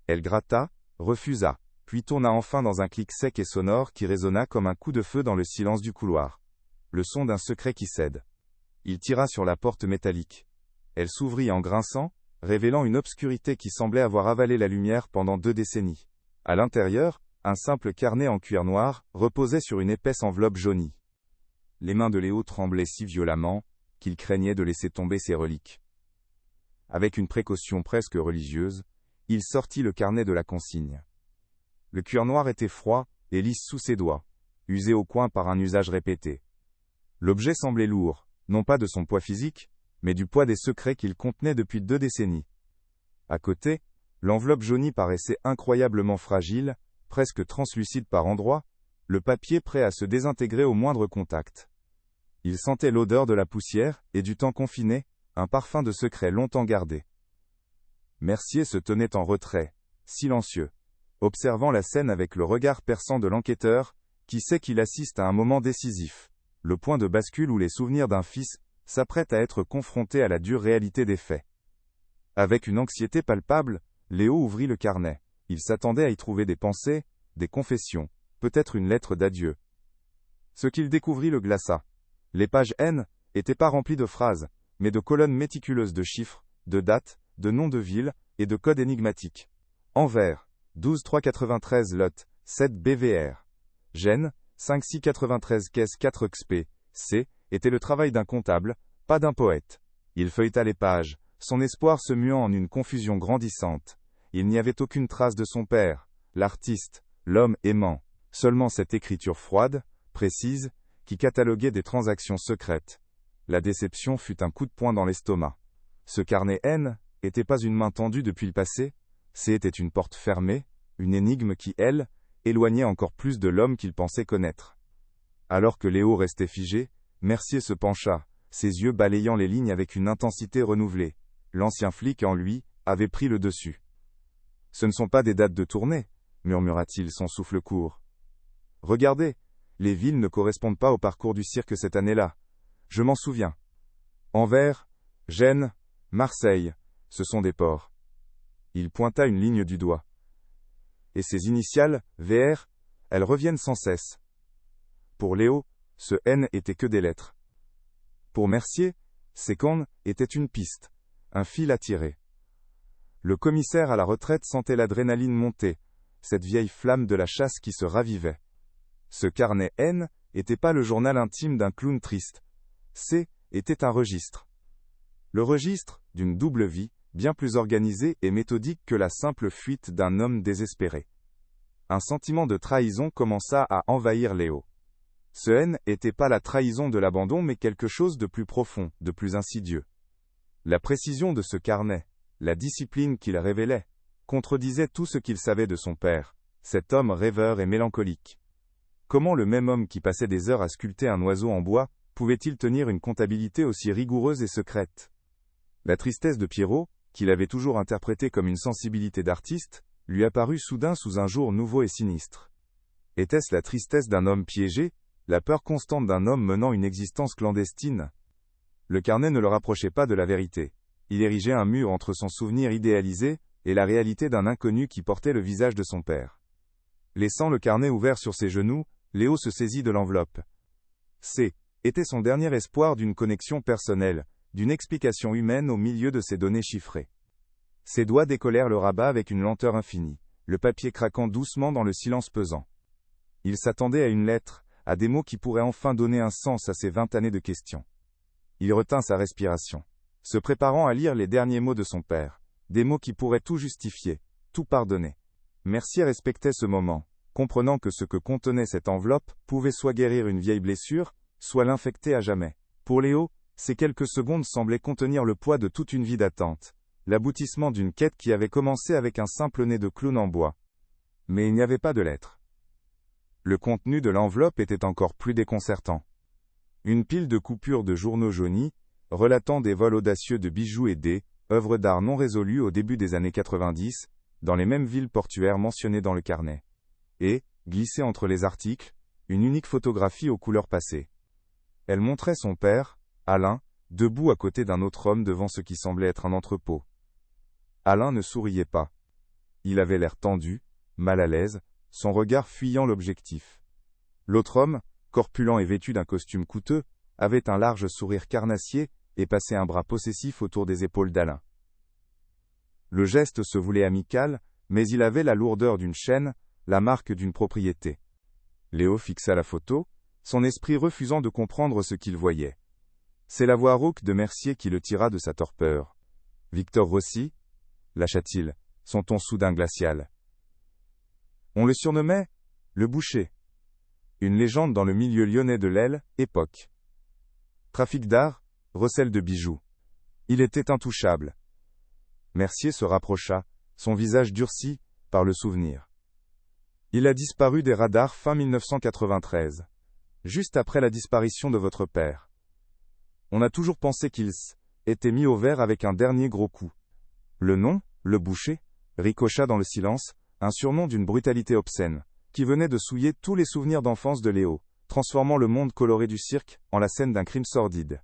Elle gratta, refusa, puis tourna enfin dans un clic sec et sonore qui résonna comme un coup de feu dans le silence du couloir. Le son d'un secret qui cède. Il tira sur la porte métallique. Elle s'ouvrit en grinçant, révélant une obscurité qui semblait avoir avalé la lumière pendant 2 décennies. À l'intérieur, un simple carnet en cuir noir reposait sur une épaisse enveloppe jaunie. Les mains de Léo tremblaient si violemment qu'il craignait de laisser tomber ses reliques. Avec une précaution presque religieuse, il sortit le carnet de la consigne. Le cuir noir était froid et lisse sous ses doigts, usé au coin par un usage répété. L'objet semblait lourd, non pas de son poids physique, mais du poids des secrets qu'il contenait depuis 2 décennies. À côté, l'enveloppe jaunie paraissait incroyablement fragile, presque translucide par endroits, le papier prêt à se désintégrer au moindre contact. Il sentait l'odeur de la poussière et du temps confiné, un parfum de secret longtemps gardé. Mercier se tenait en retrait, silencieux, observant la scène avec le regard perçant de l'enquêteur, qui sait qu'il assiste à un moment décisif, le point de bascule où les souvenirs d'un fils s'apprêtent à être confrontés à la dure réalité des faits. Avec une anxiété palpable, Léo ouvrit le carnet. Il s'attendait à y trouver des pensées, des confessions, peut-être une lettre d'adieu. Ce qu'il découvrit le glaça. Les pages N étaient pas remplies de phrases, mais de colonnes méticuleuses de chiffres, de dates, de noms de villes, et de codes énigmatiques. Anvers, 12393 Lot, 7 BVR. Gênes, 5693 Caisse 4 XP, C, était le travail d'un comptable, pas d'un poète. Il feuilleta les pages, son espoir se muant en une confusion grandissante. Il n'y avait aucune trace de son père, l'artiste, l'homme aimant, seulement cette écriture froide, précise, qui cataloguait des transactions secrètes. La déception fut un coup de poing dans l'estomac. Ce carnet N était pas une main tendue depuis le passé, c'était une porte fermée, une énigme qui, elle, éloignait encore plus de l'homme qu'il pensait connaître. Alors que Léo restait figé, Mercier se pencha, ses yeux balayant les lignes avec une intensité renouvelée. L'ancien flic en lui avait pris le dessus. « Ce ne sont pas des dates de tournée, » murmura-t-il son souffle court. « Regardez, les villes ne correspondent pas au parcours du cirque cette année-là. Je m'en souviens. Anvers, Gênes, Marseille, ce sont des ports. » Il pointa une ligne du doigt. Et ces initiales, VR, elles reviennent sans cesse. Pour Léo, ce N était que des lettres. Pour Mercier, ces cornes étaient une piste, un fil à tirer. Le commissaire à la retraite sentait l'adrénaline monter, cette vieille flamme de la chasse qui se ravivait. Ce carnet N n'était pas le journal intime d'un clown triste. C était un registre. Le registre d'une double vie, bien plus organisée et méthodique que la simple fuite d'un homme désespéré. Un sentiment de trahison commença à envahir Léo. Ce N n'était pas la trahison de l'abandon mais quelque chose de plus profond, de plus insidieux. La précision de ce carnet, la discipline qu'il révélait, contredisait tout ce qu'il savait de son père, cet homme rêveur et mélancolique. Comment le même homme qui passait des heures à sculpter un oiseau en bois, pouvait-il tenir une comptabilité aussi rigoureuse et secrète? La tristesse de Pierrot, qu'il avait toujours interprétée comme une sensibilité d'artiste, lui apparut soudain sous un jour nouveau et sinistre. Était-ce la tristesse d'un homme piégé, la peur constante d'un homme menant une existence clandestine? Le carnet ne le rapprochait pas de la vérité. Il érigeait un mur entre son souvenir idéalisé et la réalité d'un inconnu qui portait le visage de son père. Laissant le carnet ouvert sur ses genoux, Léo se saisit de l'enveloppe. C était son dernier espoir d'une connexion personnelle, d'une explication humaine au milieu de ces données chiffrées. Ses doigts décollèrent le rabat avec une lenteur infinie, le papier craquant doucement dans le silence pesant. Il s'attendait à une lettre, à des mots qui pourraient enfin donner un sens à ces 20 années de questions. Il retint sa respiration, se préparant à lire les derniers mots de son père, des mots qui pourraient tout justifier, tout pardonner. Mercier respectait ce moment, comprenant que ce que contenait cette enveloppe pouvait soit guérir une vieille blessure, soit l'infecter à jamais. Pour Léo, ces quelques secondes semblaient contenir le poids de toute une vie d'attente, l'aboutissement d'une quête qui avait commencé avec un simple nez de clown en bois. Mais il n'y avait pas de lettre. Le contenu de l'enveloppe était encore plus déconcertant. Une pile de coupures de journaux jaunis, relatant des vols audacieux de bijoux et œuvres d'art non résolues au début des années 90, dans les mêmes villes portuaires mentionnées dans le carnet. Et, glissée entre les articles, une unique photographie aux couleurs passées. Elle montrait son père, Alain, debout à côté d'un autre homme devant ce qui semblait être un entrepôt. Alain ne souriait pas. Il avait l'air tendu, mal à l'aise, son regard fuyant l'objectif. L'autre homme, corpulent et vêtu d'un costume coûteux, avait un large sourire carnassier et passait un bras possessif autour des épaules d'Alain. Le geste se voulait amical, mais il avait la lourdeur d'une chaîne, la marque d'une propriété. Léo fixa la photo, son esprit refusant de comprendre ce qu'il voyait. C'est la voix rauque de Mercier qui le tira de sa torpeur. « Victor Rossi » lâcha-t-il, son ton soudain glacial. On le surnommait « le boucher ». Une légende dans le milieu lyonnais de l'aile, époque. Trafic d'art, recel de bijoux. Il était intouchable. Mercier se rapprocha, son visage durci par le souvenir. Il a disparu des radars fin 1993. Juste après la disparition de votre père. On a toujours pensé qu'il était mis au vert avec un dernier gros coup. Le nom, le boucher, ricocha dans le silence, un surnom d'une brutalité obscène, qui venait de souiller tous les souvenirs d'enfance de Léo, transformant le monde coloré du cirque en la scène d'un crime sordide.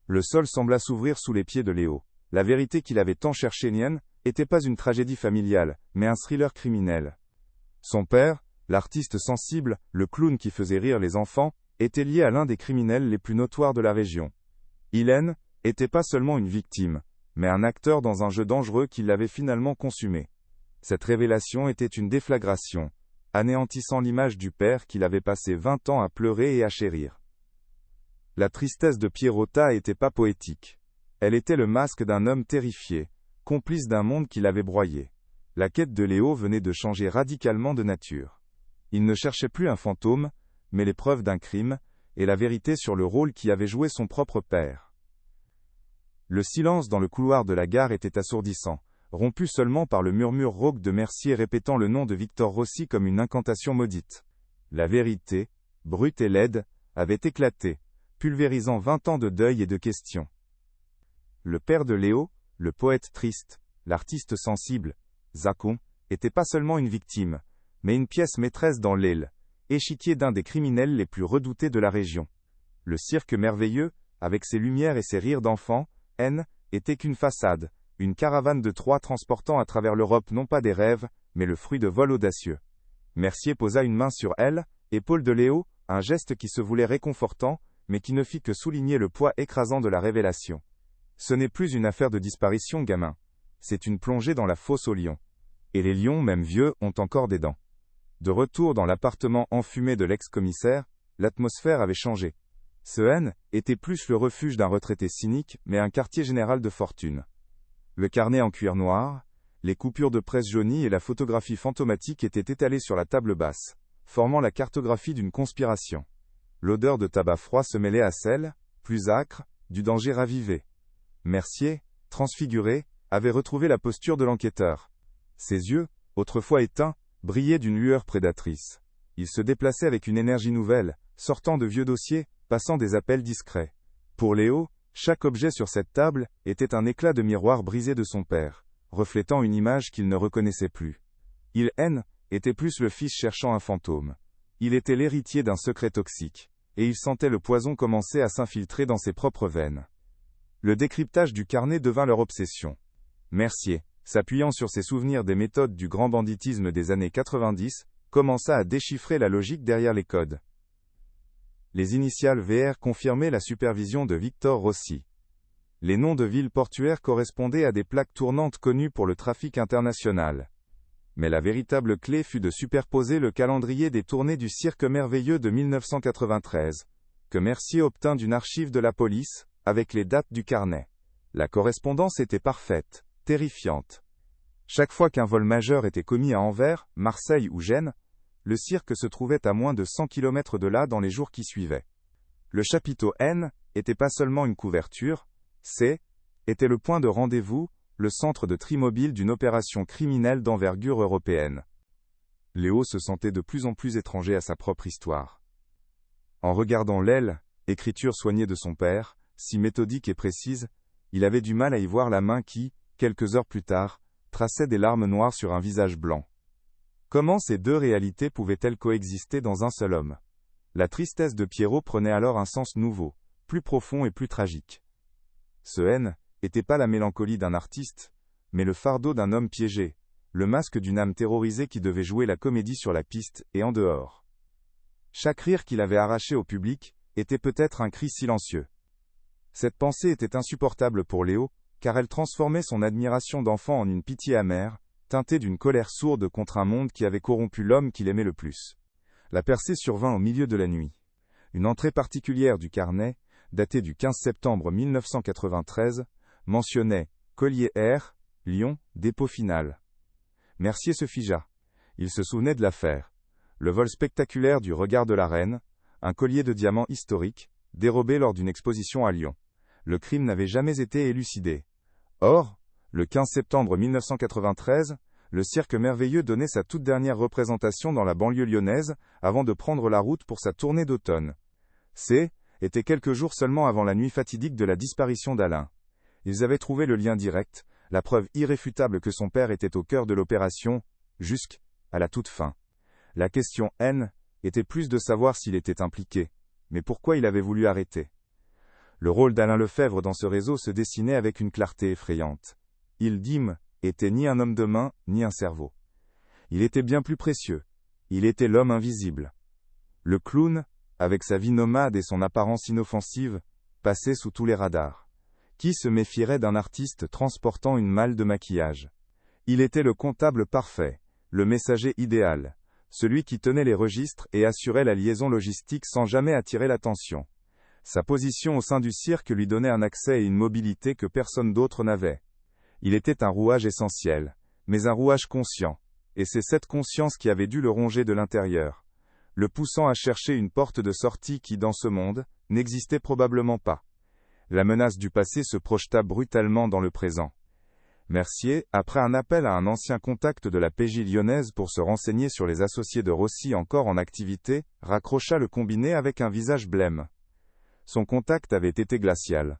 Le sol sembla s'ouvrir sous les pieds de Léo. La vérité qu'il avait tant cherchée n'était pas une tragédie familiale, mais un thriller criminel. Son père, l'artiste sensible, le clown qui faisait rire les enfants, était lié à l'un des criminels les plus notoires de la région. Hélène était pas seulement une victime, mais un acteur dans un jeu dangereux qui l'avait finalement consumé. Cette révélation était une déflagration, anéantissant l'image du père qu'il avait passé 20 ans à pleurer et à chérir. La tristesse de Pierrotta n'était pas poétique. Elle était le masque d'un homme terrifié, complice d'un monde qui l'avait broyé. La quête de Léo venait de changer radicalement de nature. Il ne cherchait plus un fantôme, mais les preuves d'un crime, et la vérité sur le rôle qu'y avait joué son propre père. Le silence dans le couloir de la gare était assourdissant, rompu seulement par le murmure rauque de Mercier répétant le nom de Victor Rossi comme une incantation maudite. La vérité, brute et laide, avait éclaté, pulvérisant 20 ans de deuil et de questions. Le père de Léo, le poète triste, l'artiste sensible, Zacon, était pas seulement une victime, mais une pièce maîtresse dans l'aile, échiquier d'un des criminels les plus redoutés de la région. Le cirque merveilleux, avec ses lumières et ses rires d'enfants, était qu'une façade, une caravane de Troie transportant à travers l'Europe non pas des rêves, mais le fruit de vols audacieux. Mercier posa une main sur elle, épaule de Léo, un geste qui se voulait réconfortant, mais qui ne fit que souligner le poids écrasant de la révélation. Ce n'est plus une affaire de disparition, gamin. C'est une plongée dans la fosse aux lions. Et les lions, même vieux, ont encore des dents. De retour dans l'appartement enfumé de l'ex-commissaire, l'atmosphère avait changé. Ce N était plus le refuge d'un retraité cynique, mais un quartier général de fortune. Le carnet en cuir noir, les coupures de presse jaunies et la photographie fantomatique étaient étalées sur la table basse, formant la cartographie d'une conspiration. L'odeur de tabac froid se mêlait à celle, plus âcre, du danger ravivé. Mercier, transfiguré, avait retrouvé la posture de l'enquêteur. Ses yeux, autrefois éteints, brillaient d'une lueur prédatrice. Il se déplaçait avec une énergie nouvelle, sortant de vieux dossiers, passant des appels discrets. Pour Léo, chaque objet sur cette table était un éclat de miroir brisé de son père, reflétant une image qu'il ne reconnaissait plus. Il était plus le fils cherchant un fantôme. Il était l'héritier d'un secret toxique, et il sentait le poison commencer à s'infiltrer dans ses propres veines. Le décryptage du carnet devint leur obsession. Mercier, s'appuyant sur ses souvenirs des méthodes du grand banditisme des années 90, commença à déchiffrer la logique derrière les codes. Les initiales VR confirmaient la supervision de Victor Rossi. Les noms de villes portuaires correspondaient à des plaques tournantes connues pour le trafic international. Mais la véritable clé fut de superposer le calendrier des tournées du Cirque merveilleux de 1993, que Mercier obtint d'une archive de la police, avec les dates du carnet. La correspondance était parfaite, terrifiante. Chaque fois qu'un vol majeur était commis à Anvers, Marseille ou Gênes, le cirque se trouvait à moins de 100 km de là dans les jours qui suivaient. Le chapiteau N était pas seulement une couverture, était le point de rendez-vous, le centre de tri mobile d'une opération criminelle d'envergure européenne. Léo se sentait de plus en plus étranger à sa propre histoire. En regardant l'aile, écriture soignée de son père, si méthodique et précise, il avait du mal à y voir la main qui, quelques heures plus tard, traçait des larmes noires sur un visage blanc. Comment ces deux réalités pouvaient-elles coexister dans un seul homme? La tristesse de Pierrot prenait alors un sens nouveau, plus profond et plus tragique. Ce n'était pas la mélancolie d'un artiste, mais le fardeau d'un homme piégé, le masque d'une âme terrorisée qui devait jouer la comédie sur la piste et en dehors. Chaque rire qu'il avait arraché au public était peut-être un cri silencieux. Cette pensée était insupportable pour Léo, car elle transformait son admiration d'enfant en une pitié amère, teintée d'une colère sourde contre un monde qui avait corrompu l'homme qu'il aimait le plus. La percée survint au milieu de la nuit. Une entrée particulière du carnet, datée du 15 septembre 1993, mentionnait « Collier R, Lyon, dépôt final ». Mercier se figea. Il se souvenait de l'affaire. Le vol spectaculaire du regard de la reine, un collier de diamants historique, dérobé lors d'une exposition à Lyon. Le crime n'avait jamais été élucidé. Or, le 15 septembre 1993, le Cirque merveilleux donnait sa toute dernière représentation dans la banlieue lyonnaise, avant de prendre la route pour sa tournée d'automne. Était quelques jours seulement avant la nuit fatidique de la disparition d'Alain. Ils avaient trouvé le lien direct, la preuve irréfutable que son père était au cœur de l'opération, jusqu'à la toute fin. La question était plus de savoir s'il était impliqué, mais pourquoi il avait voulu arrêter. Le rôle d'Alain Lefebvre dans ce réseau se dessinait avec une clarté effrayante. Il était ni un homme de main, ni un cerveau. Il était bien plus précieux, Il était l'homme invisible. Le clown, avec sa vie nomade et son apparence inoffensive, passait sous tous les radars. Qui se méfierait d'un artiste transportant une malle de maquillage? Il était le comptable parfait, le messager idéal, celui qui tenait les registres et assurait la liaison logistique sans jamais attirer l'attention. Sa position au sein du cirque lui donnait un accès et une mobilité que personne d'autre n'avait. Il était un rouage essentiel, mais un rouage conscient, et c'est cette conscience qui avait dû le ronger de l'intérieur, le poussant à chercher une porte de sortie qui, dans ce monde, n'existait probablement pas. La menace du passé se projeta brutalement dans le présent. Mercier, après un appel à un ancien contact de la PJ lyonnaise pour se renseigner sur les associés de Rossi encore en activité, raccrocha le combiné avec un visage blême. Son contact avait été glacial.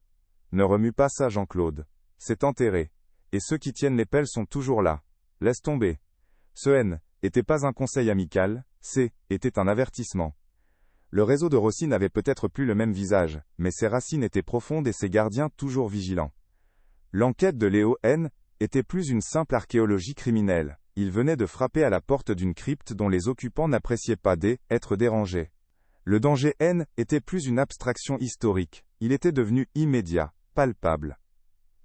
Ne remue pas ça, Jean-Claude. C'est enterré. Et ceux qui tiennent les pelles sont toujours là. Laisse tomber. Ce N était pas un conseil amical, était un avertissement. Le réseau de Rossi n'avait peut-être plus le même visage, mais ses racines étaient profondes et ses gardiens toujours vigilants. L'enquête de Léo N était plus une simple archéologie criminelle. Il venait de frapper à la porte d'une crypte dont les occupants n'appréciaient pas être dérangés. Le danger N était plus une abstraction historique. Il était devenu immédiat, palpable.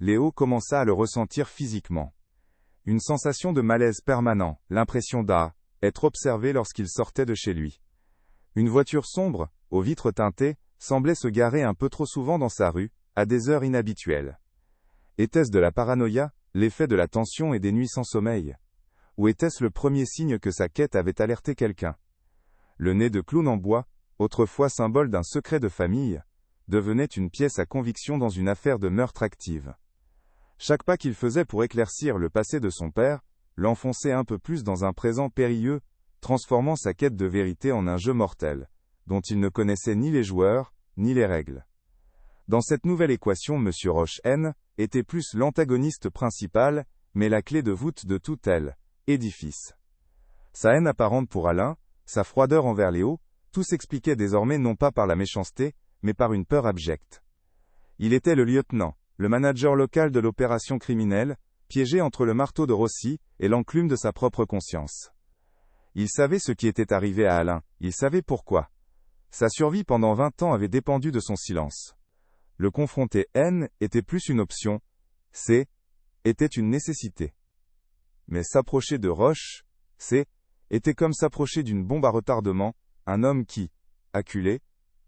Léo commença à le ressentir physiquement. Une sensation de malaise permanent, l'impression être observé lorsqu'il sortait de chez lui. Une voiture sombre, aux vitres teintées, semblait se garer un peu trop souvent dans sa rue, à des heures inhabituelles. Était-ce de la paranoïa, l'effet de la tension et des nuits sans sommeil? Ou était-ce le premier signe que sa quête avait alerté quelqu'un? Le nez de clown en bois, autrefois symbole d'un secret de famille, devenait une pièce à conviction dans une affaire de meurtre active. Chaque pas qu'il faisait pour éclaircir le passé de son père, l'enfonçait un peu plus dans un présent périlleux, transformant sa quête de vérité en un jeu mortel, dont il ne connaissait ni les joueurs, ni les règles. Dans cette nouvelle équation, M. Roche N était plus l'antagoniste principal, mais la clé de voûte de tout édifice. Sa haine apparente pour Alain, sa froideur envers Léo, tout s'expliquait désormais non pas par la méchanceté, mais par une peur abjecte. Il était le lieutenant, le manager local de l'opération criminelle, piégé entre le marteau de Rossi et l'enclume de sa propre conscience. Il savait ce qui était arrivé à Alain, il savait pourquoi. Sa survie pendant 20 ans avait dépendu de son silence. Le confronter N était plus une option, était une nécessité. Mais s'approcher de Roche, était comme s'approcher d'une bombe à retardement, un homme qui, acculé,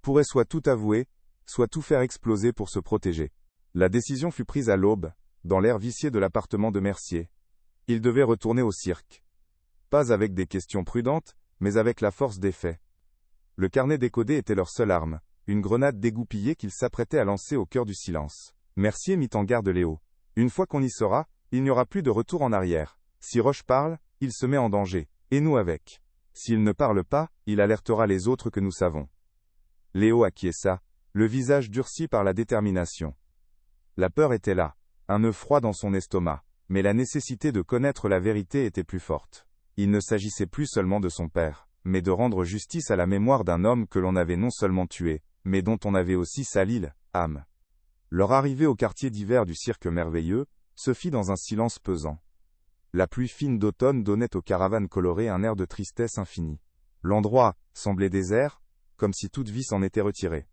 pourrait soit tout avouer, soit tout faire exploser pour se protéger. La décision fut prise à l'aube, dans l'air vicié de l'appartement de Mercier. Il devait retourner au cirque. Pas avec des questions prudentes, mais avec la force des faits. Le carnet décodé était leur seule arme, une grenade dégoupillée qu'ils s'apprêtaient à lancer au cœur du silence. Mercier mit en garde Léo. Une fois qu'on y sera, il n'y aura plus de retour en arrière. Si Roche parle, il se met en danger, et nous avec. S'il ne parle pas, il alertera les autres que nous savons. Léo acquiesça, le visage durci par la détermination. La peur était là, un nœud froid dans son estomac, mais la nécessité de connaître la vérité était plus forte. Il ne s'agissait plus seulement de son père, mais de rendre justice à la mémoire d'un homme que l'on avait non seulement tué, mais dont on avait aussi sali l'âme. Leur arrivée au quartier d'hiver du cirque merveilleux se fit dans un silence pesant. La pluie fine d'automne donnait aux caravanes colorées un air de tristesse infinie. L'endroit semblait désert, comme si toute vie s'en était retirée.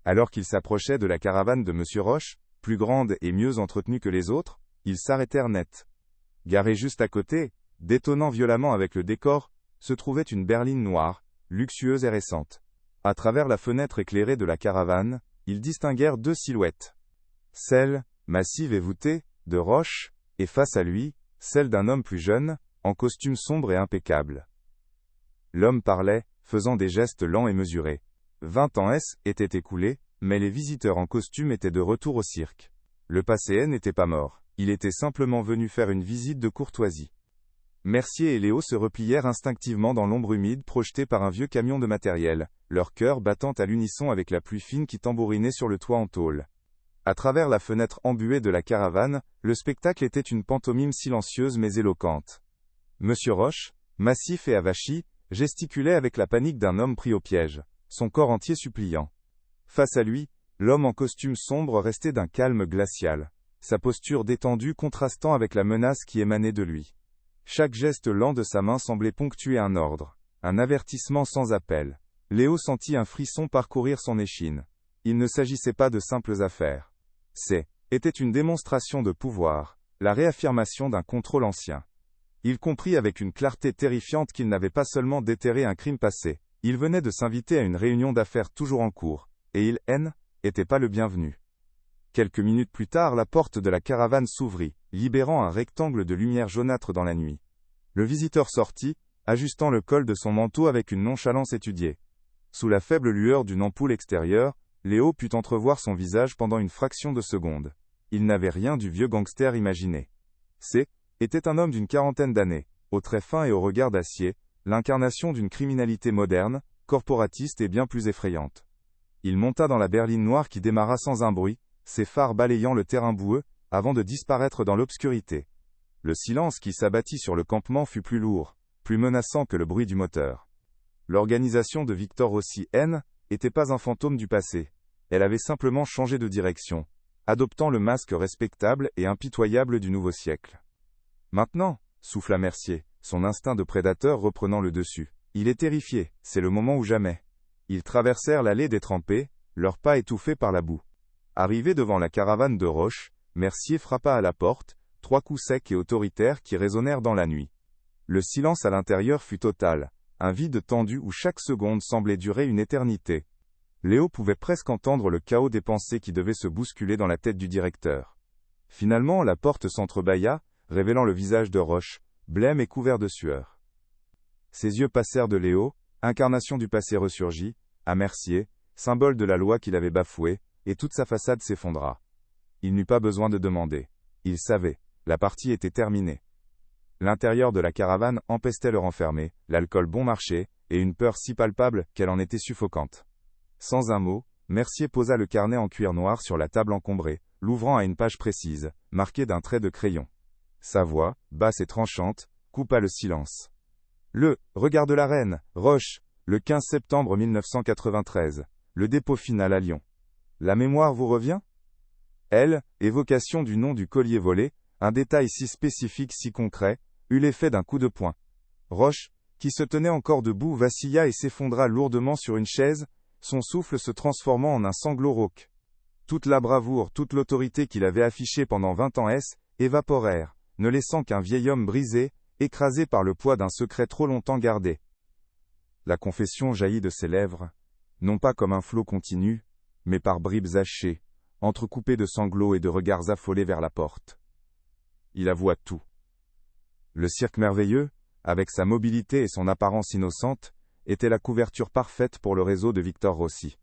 Alors qu'ils s'approchaient de la caravane de M. Roche, plus grande et mieux entretenue que les autres, ils s'arrêtèrent net. Garé juste à côté, détonnant violemment avec le décor, se trouvait une berline noire, luxueuse et récente. À travers la fenêtre éclairée de la caravane, ils distinguèrent 2 silhouettes. Celle, massive et voûtée, de Roche, et face à lui, celle d'un homme plus jeune, en costume sombre et impeccable. L'homme parlait, faisant des gestes lents et mesurés. 20 ans étaient écoulés, mais les visiteurs en costume étaient de retour au cirque. Le passé n'était pas mort, il était simplement venu faire une visite de courtoisie. Mercier et Léo se replièrent instinctivement dans l'ombre humide projetée par un vieux camion de matériel, leur cœur battant à l'unisson avec la pluie fine qui tambourinait sur le toit en tôle. À travers la fenêtre embuée de la caravane, le spectacle était une pantomime silencieuse mais éloquente. Monsieur Roche, massif et avachi, gesticulait avec la panique d'un homme pris au piège, son corps entier suppliant. Face à lui, l'homme en costume sombre restait d'un calme glacial, sa posture détendue contrastant avec la menace qui émanait de lui. Chaque geste lent de sa main semblait ponctuer un ordre, Un avertissement sans appel. Léo sentit un frisson parcourir son échine. Il ne s'agissait pas de simples affaires. Était une démonstration de pouvoir, la réaffirmation d'un contrôle ancien. Il comprit avec une clarté terrifiante qu'il n'avait pas seulement déterré un crime passé, il venait de s'inviter à une réunion d'affaires toujours en cours, et il, était pas le bienvenu. Quelques minutes plus tard, la porte de la caravane s'ouvrit, libérant un rectangle de lumière jaunâtre dans la nuit. Le visiteur sortit, ajustant le col de son manteau avec une nonchalance étudiée. Sous la faible lueur d'une ampoule extérieure, Léo put entrevoir son visage pendant une fraction de seconde. Il n'avait rien du vieux gangster imaginé. Était un homme d'une quarantaine d'années, aux traits fins et au regard d'acier, l'incarnation d'une criminalité moderne, corporatiste et bien plus effrayante. Il monta dans la berline noire qui démarra sans un bruit, ses phares balayant le terrain boueux, avant de disparaître dans l'obscurité. Le silence qui s'abattit sur le campement fut plus lourd, plus menaçant que le bruit du moteur. L'organisation de Victor Rossi, n'était pas un fantôme du passé. Elle avait simplement changé de direction, adoptant le masque respectable et impitoyable du nouveau siècle. Maintenant, souffla Mercier, son instinct de prédateur reprenant le dessus. Il est terrifié, c'est le moment ou jamais. Ils traversèrent l'allée détrempée, leurs pas étouffés par la boue. Arrivé devant la caravane de Roche, Mercier frappa à la porte, 3 coups secs et autoritaires qui résonnèrent dans la nuit. Le silence à l'intérieur fut total, un vide tendu où chaque seconde semblait durer une éternité. Léo pouvait presque entendre le chaos des pensées qui devaient se bousculer dans la tête du directeur. Finalement, la porte s'entrebâilla, révélant le visage de Roche, blême et couvert de sueur. Ses yeux passèrent de Léo, incarnation du passé ressurgie, à Mercier, symbole de la loi qu'il avait bafouée, et toute sa façade s'effondra. Il n'eut pas besoin de demander. Il savait, la partie était terminée. L'intérieur de la caravane empestait le renfermé, l'alcool bon marché, et une peur si palpable qu'elle en était suffocante. Sans un mot, Mercier posa le carnet en cuir noir sur la table encombrée, l'ouvrant à une page précise, marquée d'un trait de crayon. Sa voix, basse et tranchante, coupa le silence. Regard de la reine, Roche, le 15 septembre 1993, le dépôt final à Lyon. La mémoire vous revient ? Évocation du nom du collier volé, un détail si spécifique si concret, eut l'effet d'un coup de poing. Roche, qui se tenait encore debout, vacilla et s'effondra lourdement sur une chaise, son souffle se transformant en un sanglot rauque. Toute la bravoure, toute l'autorité qu'il avait affichée pendant 20 ans évaporèrent, ne laissant qu'un vieil homme brisé, écrasé par le poids d'un secret trop longtemps gardé. La confession jaillit de ses lèvres, non pas comme un flot continu, mais par bribes hachées, entrecoupées de sanglots et de regards affolés vers la porte. Il avoua tout. Le cirque merveilleux, avec sa mobilité et son apparence innocente, était la couverture parfaite pour le réseau de Victor Rossi.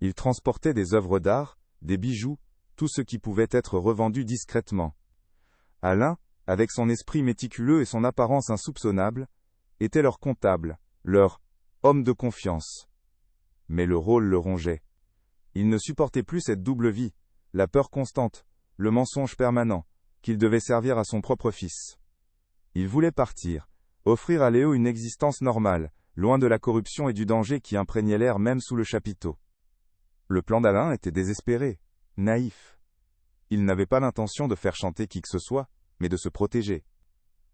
Il transportait des œuvres d'art, des bijoux, tout ce qui pouvait être revendu discrètement. Alain, avec son esprit méticuleux et son apparence insoupçonnable, était leur comptable, leur homme de confiance. Mais le rôle le rongeait. Il ne supportait plus cette double vie, la peur constante, le mensonge permanent, qu'il devait servir à son propre fils. Il voulait partir, offrir à Léo une existence normale, loin de la corruption et du danger qui imprégnaient l'air même sous le chapiteau. Le plan d'Alain était désespéré, naïf. Il n'avait pas l'intention de faire chanter qui que ce soit, mais de se protéger.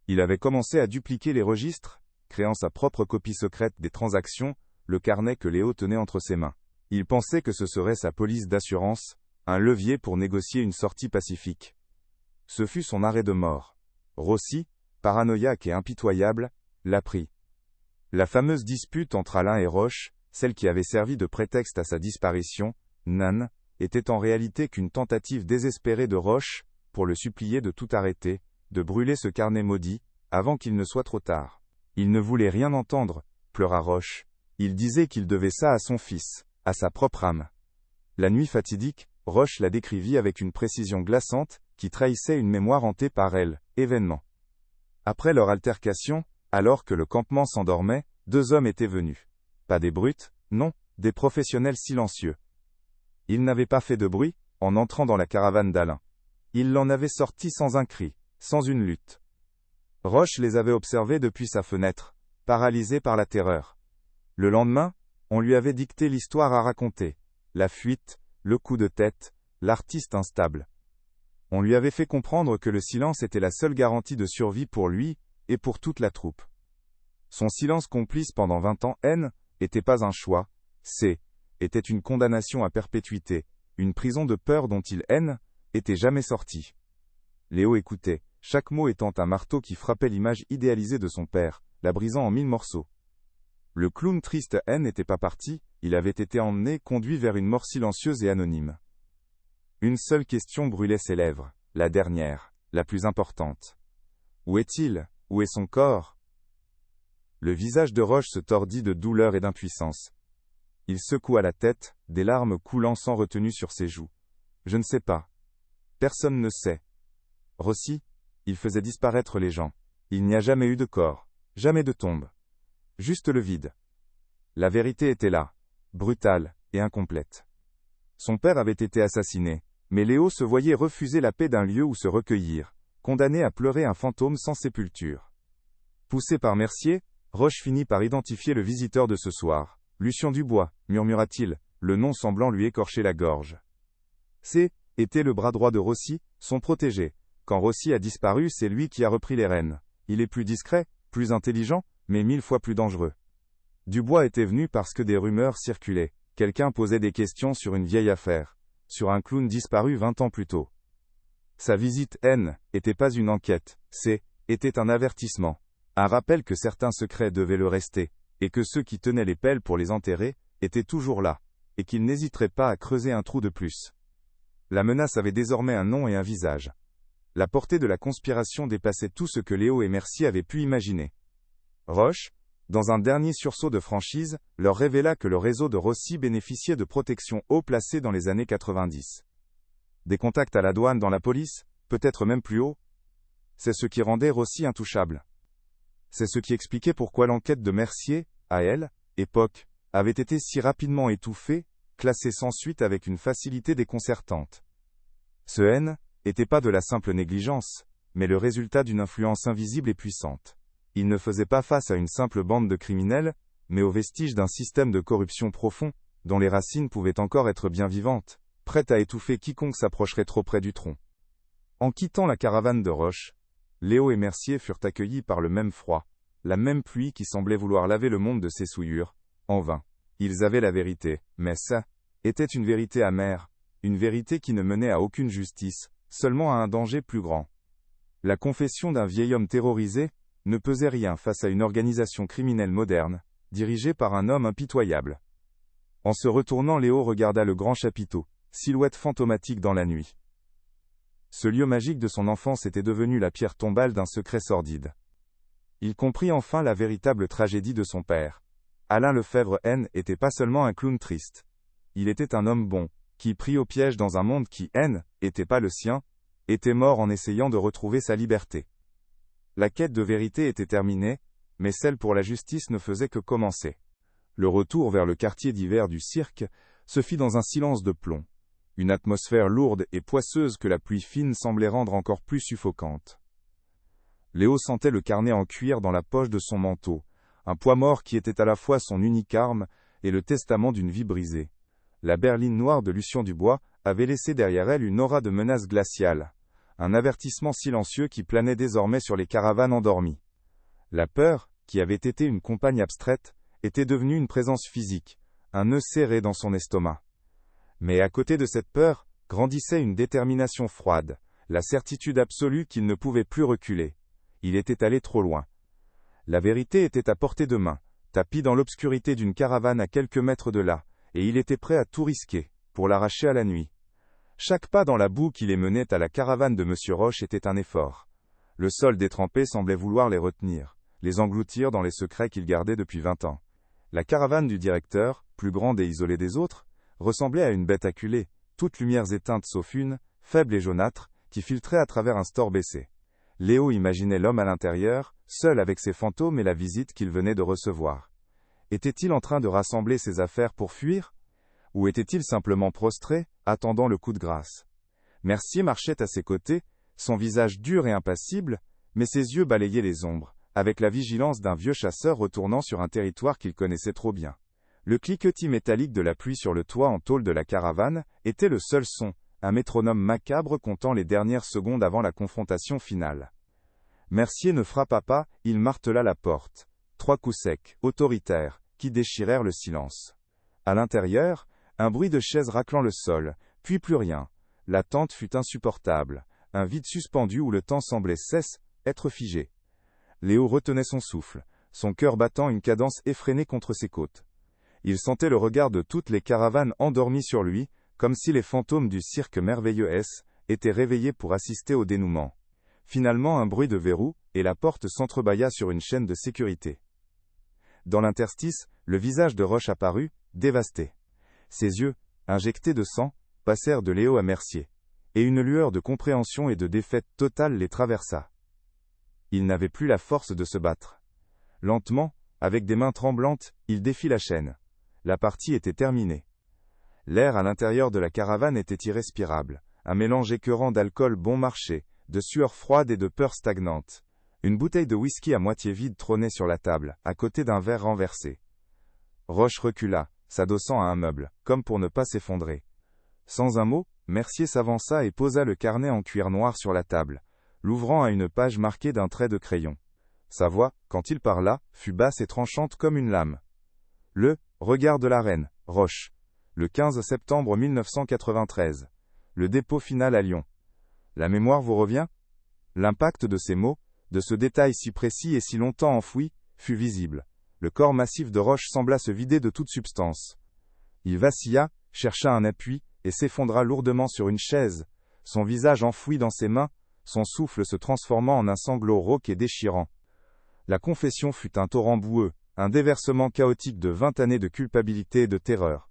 Il avait commencé à dupliquer les registres, créant sa propre copie secrète des transactions, le carnet que Léo tenait entre ses mains. Il pensait que ce serait sa police d'assurance, un levier pour négocier une sortie pacifique. Ce fut son arrêt de mort. Rossi, paranoïaque et impitoyable, l'apprit. La fameuse dispute entre Alain et Roche, celle qui avait servi de prétexte à sa disparition, était en réalité qu'une tentative désespérée de Roche, pour le supplier de tout arrêter, de brûler ce carnet maudit, avant qu'il ne soit trop tard. Il ne voulait rien entendre, pleura Roche. Il disait qu'il devait ça à son fils, à sa propre âme. La nuit fatidique, Roche la décrivit avec une précision glaçante, qui trahissait une mémoire hantée par elle, événement. Après leur altercation, alors que le campement s'endormait, 2 hommes étaient venus. Pas des brutes, non, des professionnels silencieux. Ils n'avaient pas fait de bruit, en entrant dans la caravane d'Alain. Ils l'en avaient sorti sans un cri, sans une lutte. Roche les avait observés depuis sa fenêtre, paralysé par la terreur. Le lendemain, on lui avait dicté l'histoire à raconter, la fuite, le coup de tête, l'artiste instable. On lui avait fait comprendre que le silence était la seule garantie de survie pour lui, et pour toute la troupe. Son silence complice pendant 20 ans, N, était pas un choix, C, était une condamnation à perpétuité, une prison de peur dont il, N, était jamais sorti. Léo écoutait, chaque mot étant un marteau qui frappait l'image idéalisée de son père, la brisant en 1000 morceaux. Le clown triste N n'était pas parti, il avait été emmené, conduit vers une mort silencieuse et anonyme. Une seule question brûlait ses lèvres, la dernière, la plus importante. Où est-il? Où est son corps? Le visage de Roche se tordit de douleur et d'impuissance. Il secoua la tête, des larmes coulant sans retenue sur ses joues. Je ne sais pas. Personne ne sait. Rossi, il faisait disparaître les gens. Il n'y a jamais eu de corps, jamais de tombe. Juste le vide. La vérité était là, brutale et incomplète. Son père avait été assassiné, mais Léo se voyait refuser la paix d'un lieu où se recueillir, condamné à pleurer un fantôme sans sépulture. Poussé par Mercier, Roche finit par identifier le visiteur de ce soir. Lucien Dubois, murmura-t-il, le nom semblant lui écorcher la gorge. C'est, était le bras droit de Rossi, son protégé. Quand Rossi a disparu, c'est lui qui a repris les rênes. Il est plus discret, plus intelligent, mais 1000 fois plus dangereux. Dubois était venu parce que des rumeurs circulaient. Quelqu'un posait des questions sur une vieille affaire. Sur un clown disparu 20 ans plus tôt. Sa visite, N, était pas une enquête, était un avertissement. Un rappel que certains secrets devaient le rester, et que ceux qui tenaient les pelles pour les enterrer, étaient toujours là, et qu'ils n'hésiteraient pas à creuser un trou de plus. La menace avait désormais un nom et un visage. La portée de la conspiration dépassait tout ce que Léo et Mercier avaient pu imaginer. Roche, dans un dernier sursaut de franchise, leur révéla que le réseau de Rossi bénéficiait de protections haut placées dans les années 90. Des contacts à la douane dans la police, peut-être même plus haut. C'est ce qui rendait Rossi intouchable. C'est ce qui expliquait pourquoi l'enquête de Mercier, à elle, époque, avait été si rapidement étouffée, classée sans suite avec une facilité déconcertante. Ce N était pas de la simple négligence, mais le résultat d'une influence invisible et puissante. Il ne faisait pas face à une simple bande de criminels, mais aux vestiges d'un système de corruption profond, dont les racines pouvaient encore être bien vivantes, prêtes à étouffer quiconque s'approcherait trop près du tronc. En quittant la caravane de Roche, Léo et Mercier furent accueillis par le même froid, la même pluie qui semblait vouloir laver le monde de ses souillures, en vain. Ils avaient la vérité, mais ça était une vérité amère, une vérité qui ne menait à aucune justice, seulement à un danger plus grand. La confession d'un vieil homme terrorisé ne pesait rien face à une organisation criminelle moderne, dirigée par un homme impitoyable. En se retournant, Léo regarda le grand chapiteau, silhouette fantomatique dans la nuit. Ce lieu magique de son enfance était devenu la pierre tombale d'un secret sordide. Il comprit enfin la véritable tragédie de son père. Alain Lefebvre N était pas seulement un clown triste. Il était un homme bon, qui pris au piège dans un monde qui, N, était pas le sien, était mort en essayant de retrouver sa liberté. La quête de vérité était terminée, mais celle pour la justice ne faisait que commencer. Le retour vers le quartier d'hiver du cirque se fit dans un silence de plomb. Une atmosphère lourde et poisseuse que la pluie fine semblait rendre encore plus suffocante. Léo sentait le carnet en cuir dans la poche de son manteau, un poids mort qui était à la fois son unique arme et le testament d'une vie brisée. La berline noire de Lucien Dubois avait laissé derrière elle une aura de menace glaciale, un avertissement silencieux qui planait désormais sur les caravanes endormies. La peur, qui avait été une compagne abstraite, était devenue une présence physique, un nœud serré dans son estomac. Mais à côté de cette peur, grandissait une détermination froide, la certitude absolue qu'il ne pouvait plus reculer. Il était allé trop loin. La vérité était à portée de main, tapie dans l'obscurité d'une caravane à quelques mètres de là, et il était prêt à tout risquer, pour l'arracher à la nuit. Chaque pas dans la boue qui les menait à la caravane de Monsieur Roche était un effort. Le sol détrempé semblait vouloir les retenir, les engloutir dans les secrets qu'il gardait depuis 20 ans. La caravane du directeur, plus grande et isolée des autres, ressemblait à une bête acculée, toutes lumières éteintes sauf une, faible et jaunâtre, qui filtrait à travers un store baissé. Léo imaginait l'homme à l'intérieur, seul avec ses fantômes et la visite qu'il venait de recevoir. Était-il en train de rassembler ses affaires pour fuir? Ou était-il simplement prostré, attendant le coup de grâce? Mercier marchait à ses côtés, son visage dur et impassible, mais ses yeux balayaient les ombres, avec la vigilance d'un vieux chasseur retournant sur un territoire qu'il connaissait trop bien. Le cliquetis métallique de la pluie sur le toit en tôle de la caravane était le seul son, un métronome macabre comptant les dernières secondes avant la confrontation finale. Mercier ne frappa pas, il martela la porte. 3 coups secs, autoritaires, qui déchirèrent le silence. À l'intérieur, un bruit de chaises raclant le sol, puis plus rien. L'attente fut insupportable, un vide suspendu où le temps semblait être figé. Léo retenait son souffle, son cœur battant une cadence effrénée contre ses côtes. Il sentait le regard de toutes les caravanes endormies sur lui, comme si les fantômes du cirque merveilleux étaient réveillés pour assister au dénouement. Finalement, un bruit de verrou, et la porte s'entrebâilla sur une chaîne de sécurité. Dans l'interstice, le visage de Roche apparut, dévasté. Ses yeux, injectés de sang, passèrent de Léo à Mercier. Et une lueur de compréhension et de défaite totale les traversa. Il n'avait plus la force de se battre. Lentement, avec des mains tremblantes, il défit la chaîne. La partie était terminée. L'air à l'intérieur de la caravane était irrespirable, un mélange écœurant d'alcool bon marché, de sueur froide et de peur stagnante. Une bouteille de whisky à moitié vide trônait sur la table, à côté d'un verre renversé. Roche recula, s'adossant à un meuble, comme pour ne pas s'effondrer. Sans un mot, Mercier s'avança et posa le carnet en cuir noir sur la table, l'ouvrant à une page marquée d'un trait de crayon. Sa voix, quand il parla, fut basse et tranchante comme une lame. Le regard de la reine, Roche. Le 15 septembre 1993. Le dépôt final à Lyon. La mémoire vous revient ? L'impact de ces mots, de ce détail si précis et si longtemps enfoui, fut visible. Le corps massif de Roche sembla se vider de toute substance. Il vacilla, chercha un appui, et s'effondra lourdement sur une chaise, son visage enfoui dans ses mains, son souffle se transformant en un sanglot rauque et déchirant. La confession fut un torrent boueux, un déversement chaotique de 20 années de culpabilité et de terreur.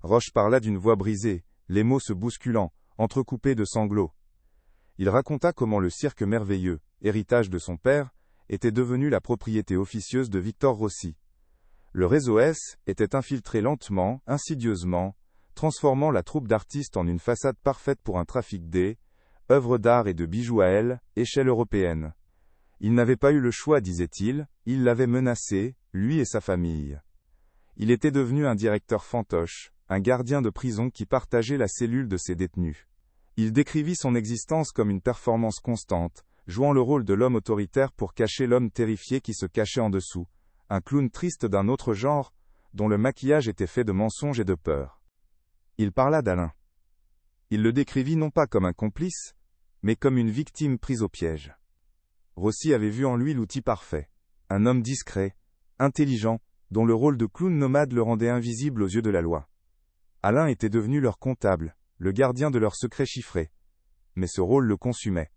Roche parla d'une voix brisée, les mots se bousculant, entrecoupés de sanglots. Il raconta comment le cirque merveilleux, héritage de son père, était devenu la propriété officieuse de Victor Rossi. Le réseau S était infiltré lentement, insidieusement, transformant la troupe d'artistes en une façade parfaite pour un trafic d'œuvres d'art et de bijoux à échelle européenne. Il n'avait pas eu le choix, disait-il, il l'avait menacé, lui et sa famille. Il était devenu un directeur fantoche, un gardien de prison qui partageait la cellule de ses détenus. Il décrivit son existence comme une performance constante, jouant le rôle de l'homme autoritaire pour cacher l'homme terrifié qui se cachait en dessous, un clown triste d'un autre genre, dont le maquillage était fait de mensonges et de peur. Il parla d'Alain. Il le décrivit non pas comme un complice, mais comme une victime prise au piège. Rossi avait vu en lui l'outil parfait, un homme discret, intelligent, dont le rôle de clown nomade le rendait invisible aux yeux de la loi. Alain était devenu leur comptable, le gardien de leurs secrets chiffrés. Mais ce rôle le consumait.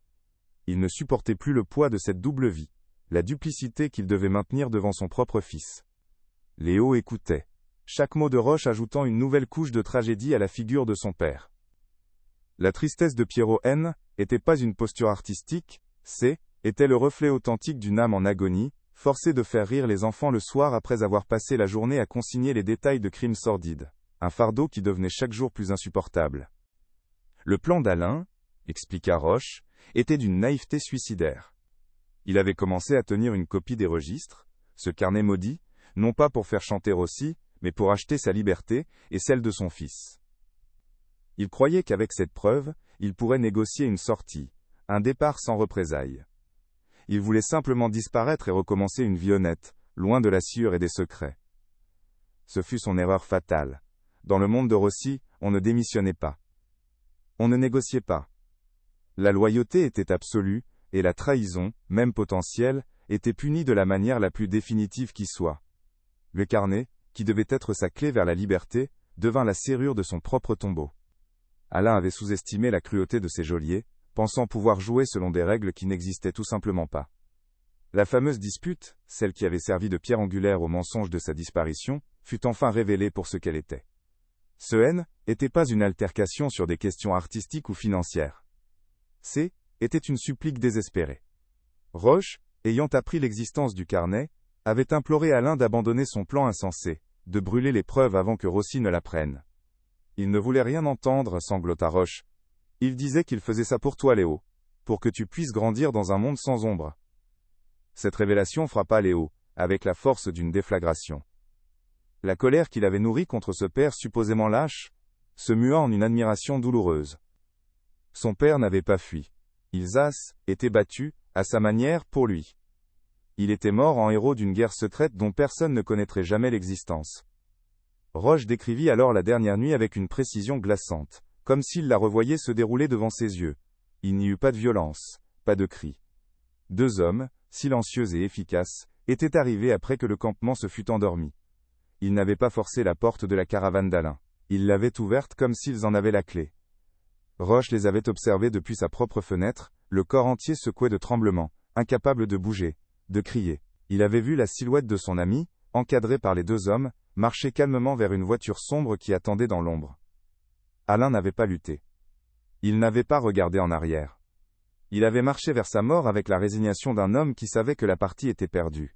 Il ne supportait plus le poids de cette double vie, la duplicité qu'il devait maintenir devant son propre fils. Léo écoutait, chaque mot de Roche ajoutant une nouvelle couche de tragédie à la figure de son père. La tristesse de Pierrot N n'était pas une posture artistique, était le reflet authentique d'une âme en agonie, forcée de faire rire les enfants le soir après avoir passé la journée à consigner les détails de crimes sordides, un fardeau qui devenait chaque jour plus insupportable. Le plan d'Alain, expliqua Roche, était d'une naïveté suicidaire. Il avait commencé à tenir une copie des registres, ce carnet maudit, non pas pour faire chanter Rossi, mais pour acheter sa liberté et celle de son fils. Il croyait qu'avec cette preuve, il pourrait négocier une sortie, un départ sans représailles. Il voulait simplement disparaître et recommencer une vie honnête, loin de la sciure et des secrets. Ce fut son erreur fatale. Dans le monde de Rossi, on ne démissionnait pas. On ne négociait pas. La loyauté était absolue, et la trahison, même potentielle, était punie de la manière la plus définitive qui soit. Le carnet, qui devait être sa clé vers la liberté, devint la serrure de son propre tombeau. Alain avait sous-estimé la cruauté de ses geôliers, pensant pouvoir jouer selon des règles qui n'existaient tout simplement pas. La fameuse dispute, celle qui avait servi de pierre angulaire au mensonge de sa disparition, fut enfin révélée pour ce qu'elle était. Ce n'était pas une altercation sur des questions artistiques ou financières. Était une supplique désespérée. Roche, ayant appris l'existence du carnet, avait imploré Alain d'abandonner son plan insensé, de brûler les preuves avant que Rossi ne l'apprenne. Il ne voulait rien entendre, sanglota Roche. Il disait qu'il faisait ça pour toi, Léo, pour que tu puisses grandir dans un monde sans ombre. Cette révélation frappa Léo, avec la force d'une déflagration. La colère qu'il avait nourrie contre ce père supposément lâche, se mua en une admiration douloureuse. Son père n'avait pas fui. Ils était battu, à sa manière, pour lui. Il était mort en héros d'une guerre secrète dont personne ne connaîtrait jamais l'existence. Roche décrivit alors la dernière nuit avec une précision glaçante, comme s'il la revoyait se dérouler devant ses yeux. Il n'y eut pas de violence, pas de cris. 2 hommes, silencieux et efficaces, étaient arrivés après que le campement se fut endormi. Ils n'avaient pas forcé la porte de la caravane d'Alain. Ils l'avaient ouverte comme s'ils en avaient la clé. Roche les avait observés depuis sa propre fenêtre, le corps entier secoué de tremblements, incapable de bouger, de crier. Il avait vu la silhouette de son ami, encadrée par les 2 hommes, marcher calmement vers une voiture sombre qui attendait dans l'ombre. Alain n'avait pas lutté. Il n'avait pas regardé en arrière. Il avait marché vers sa mort avec la résignation d'un homme qui savait que la partie était perdue,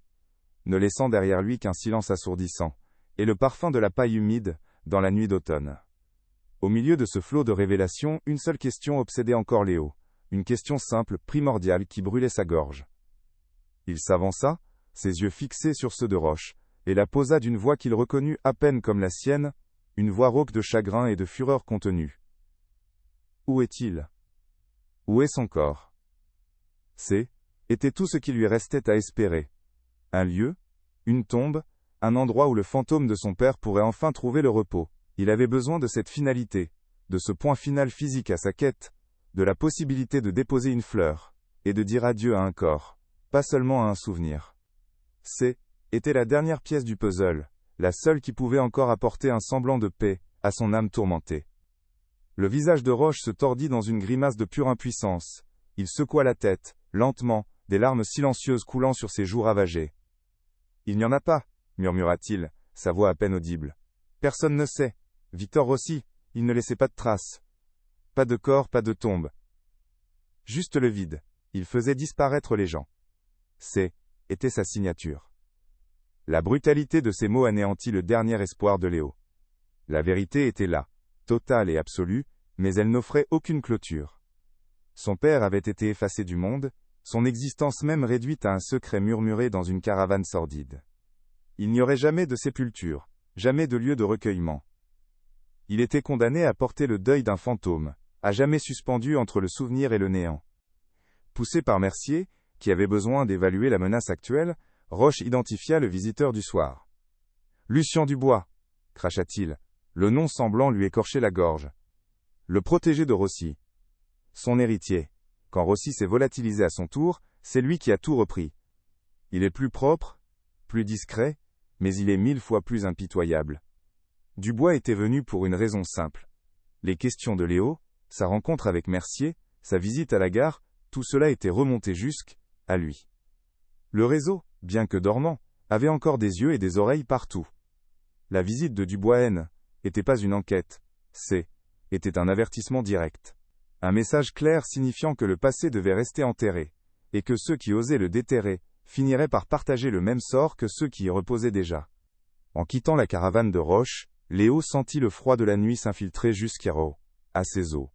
ne laissant derrière lui qu'un silence assourdissant, et le parfum de la paille humide, dans la nuit d'automne. Au milieu de ce flot de révélations, une seule question obsédait encore Léo, une question simple, primordiale, qui brûlait sa gorge. Il s'avança, ses yeux fixés sur ceux de Roche, et la posa d'une voix qu'il reconnut à peine comme la sienne, une voix rauque de chagrin et de fureur contenue. Où est-il? Où est son corps? Était tout ce qui lui restait à espérer. Un lieu, une tombe, un endroit où le fantôme de son père pourrait enfin trouver le repos. Il avait besoin de cette finalité, de ce point final physique à sa quête, de la possibilité de déposer une fleur, et de dire adieu à un corps, pas seulement à un souvenir. Était la dernière pièce du puzzle, la seule qui pouvait encore apporter un semblant de paix à son âme tourmentée. Le visage de Roche se tordit dans une grimace de pure impuissance. Il secoua la tête, lentement, des larmes silencieuses coulant sur ses joues ravagées. « Il n'y en a pas, » murmura-t-il, sa voix à peine audible. « Personne ne sait. Victor Rossi, il ne laissait pas de traces. Pas de corps, pas de tombe. Juste le vide. Il faisait disparaître les gens. Était sa signature. » La brutalité de ces mots anéantit le dernier espoir de Léo. La vérité était là, totale et absolue, mais elle n'offrait aucune clôture. Son père avait été effacé du monde, son existence même réduite à un secret murmuré dans une caravane sordide. Il n'y aurait jamais de sépulture, jamais de lieu de recueillement. Il était condamné à porter le deuil d'un fantôme, à jamais suspendu entre le souvenir et le néant. Poussé par Mercier, qui avait besoin d'évaluer la menace actuelle, Roche identifia le visiteur du soir. « Lucien Dubois !» cracha-t-il, le nom semblant lui écorcher la gorge. Le protégé de Rossi. Son héritier. Quand Rossi s'est volatilisé à son tour, c'est lui qui a tout repris. Il est plus propre, plus discret, mais il est 1000 fois plus impitoyable. Dubois était venu pour une raison simple. Les questions de Léo, sa rencontre avec Mercier, sa visite à la gare, tout cela était remonté jusqu'à lui. Le réseau, bien que dormant, avait encore des yeux et des oreilles partout. La visite de Dubois n'était pas une enquête, était un avertissement direct. Un message clair signifiant que le passé devait rester enterré, et que ceux qui osaient le déterrer, finiraient par partager le même sort que ceux qui y reposaient déjà. En quittant la caravane de Roche, Léo sentit le froid de la nuit s'infiltrer à ses os.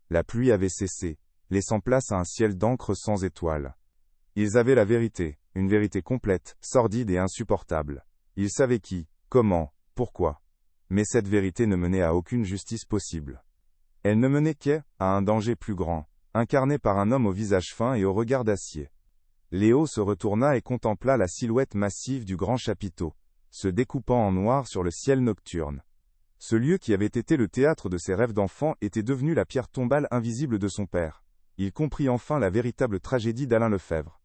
La pluie avait cessé, laissant place à un ciel d'encre sans étoiles. Ils avaient la vérité, une vérité complète, sordide et insupportable. Ils savaient qui, comment, pourquoi. Mais cette vérité ne menait à aucune justice possible. Elle ne menait qu'à un danger plus grand, incarné par un homme au visage fin et au regard d'acier. Léo se retourna et contempla la silhouette massive du grand chapiteau, se découpant en noir sur le ciel nocturne. Ce lieu qui avait été le théâtre de ses rêves d'enfant était devenu la pierre tombale invisible de son père. Il comprit enfin la véritable tragédie d'Alain Lefebvre.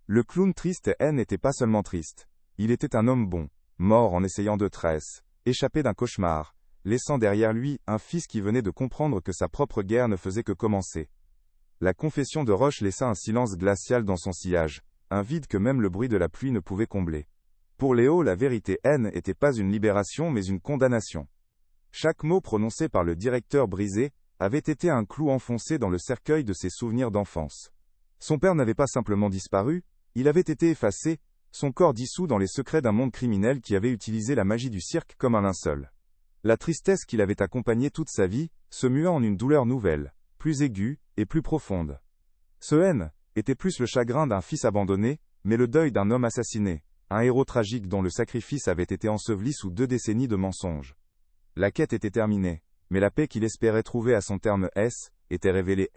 Le clown triste n'était pas seulement triste. Il était un homme bon, mort en essayant de tresse, échappé d'un cauchemar, laissant derrière lui un fils qui venait de comprendre que sa propre guerre ne faisait que commencer. La confession de Roche laissa un silence glacial dans son sillage, un vide que même le bruit de la pluie ne pouvait combler. Pour Léo, la vérité n'était pas une libération mais une condamnation. Chaque mot prononcé par le directeur brisé avait été un clou enfoncé dans le cercueil de ses souvenirs d'enfance. Son père n'avait pas simplement disparu, il avait été effacé, son corps dissous dans les secrets d'un monde criminel qui avait utilisé la magie du cirque comme un linceul. La tristesse qui l'avait accompagné toute sa vie se mua en une douleur nouvelle, plus aiguë et plus profonde. Ce était plus le chagrin d'un fils abandonné, mais le deuil d'un homme assassiné, un héros tragique dont le sacrifice avait été enseveli sous 2 décennies de mensonges. La quête était terminée, mais la paix qu'il espérait trouver à son terme était révélée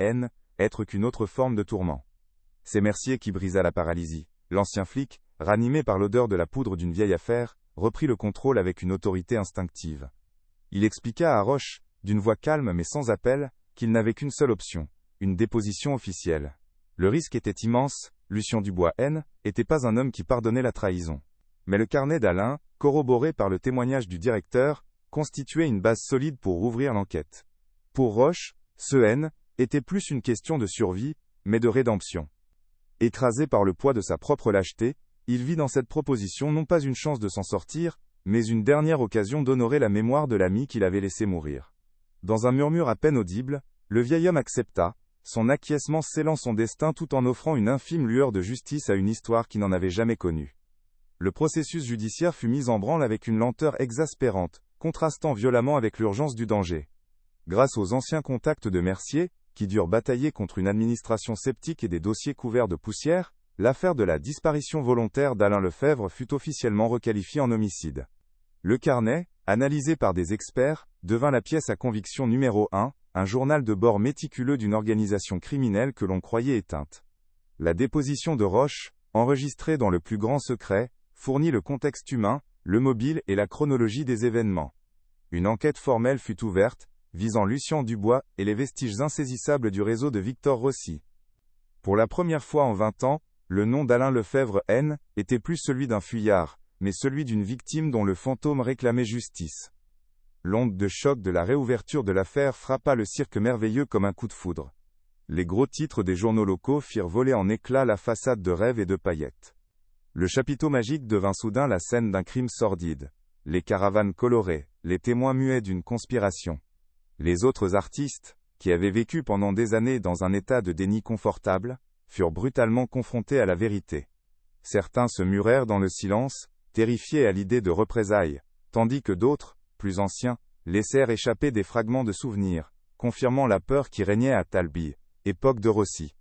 être qu'une autre forme de tourment. C'est Mercier qui brisa la paralysie. L'ancien flic, ranimé par l'odeur de la poudre d'une vieille affaire, reprit le contrôle avec une autorité instinctive. Il expliqua à Roche, d'une voix calme mais sans appel, qu'il n'avait qu'une seule option, une déposition officielle. Le risque était immense, Lucien Dubois N. était pas un homme qui pardonnait la trahison. Mais le carnet d'Alain, corroboré par le témoignage du directeur, constituait une base solide pour rouvrir l'enquête. Pour Roche, ce N. était plus une question de survie, mais de rédemption. Écrasé par le poids de sa propre lâcheté, il vit dans cette proposition non pas une chance de s'en sortir, mais une dernière occasion d'honorer la mémoire de l'ami qu'il avait laissé mourir. Dans un murmure à peine audible, le vieil homme accepta, son acquiescement scellant son destin tout en offrant une infime lueur de justice à une histoire qui n'en avait jamais connue. Le processus judiciaire fut mis en branle avec une lenteur exaspérante, contrastant violemment avec l'urgence du danger. Grâce aux anciens contacts de Mercier, qui durent batailler contre une administration sceptique et des dossiers couverts de poussière, l'affaire de la disparition volontaire d'Alain Lefebvre fut officiellement requalifiée en homicide. Le carnet, analysé par des experts, devint la pièce à conviction numéro 1, un journal de bord méticuleux d'une organisation criminelle que l'on croyait éteinte. La déposition de Roche, enregistrée dans le plus grand secret, fournit le contexte humain, le mobile et la chronologie des événements. Une enquête formelle fut ouverte, visant Lucien Dubois et les vestiges insaisissables du réseau de Victor Rossi. Pour la première fois en 20 ans, le nom d'Alain Lefebvre N. était plus celui d'un fuyard, mais celui d'une victime dont le fantôme réclamait justice. L'onde de choc de la réouverture de l'affaire frappa le cirque merveilleux comme un coup de foudre. Les gros titres des journaux locaux firent voler en éclats la façade de rêves et de paillettes. Le chapiteau magique devint soudain la scène d'un crime sordide. Les caravanes colorées, les témoins muets d'une conspiration. Les autres artistes, qui avaient vécu pendant des années dans un état de déni confortable, furent brutalement confrontés à la vérité. Certains se murèrent dans le silence, terrifiés à l'idée de représailles, tandis que d'autres, plus anciens, laissèrent échapper des fragments de souvenirs, confirmant la peur qui régnait à Talby, époque de Rossi.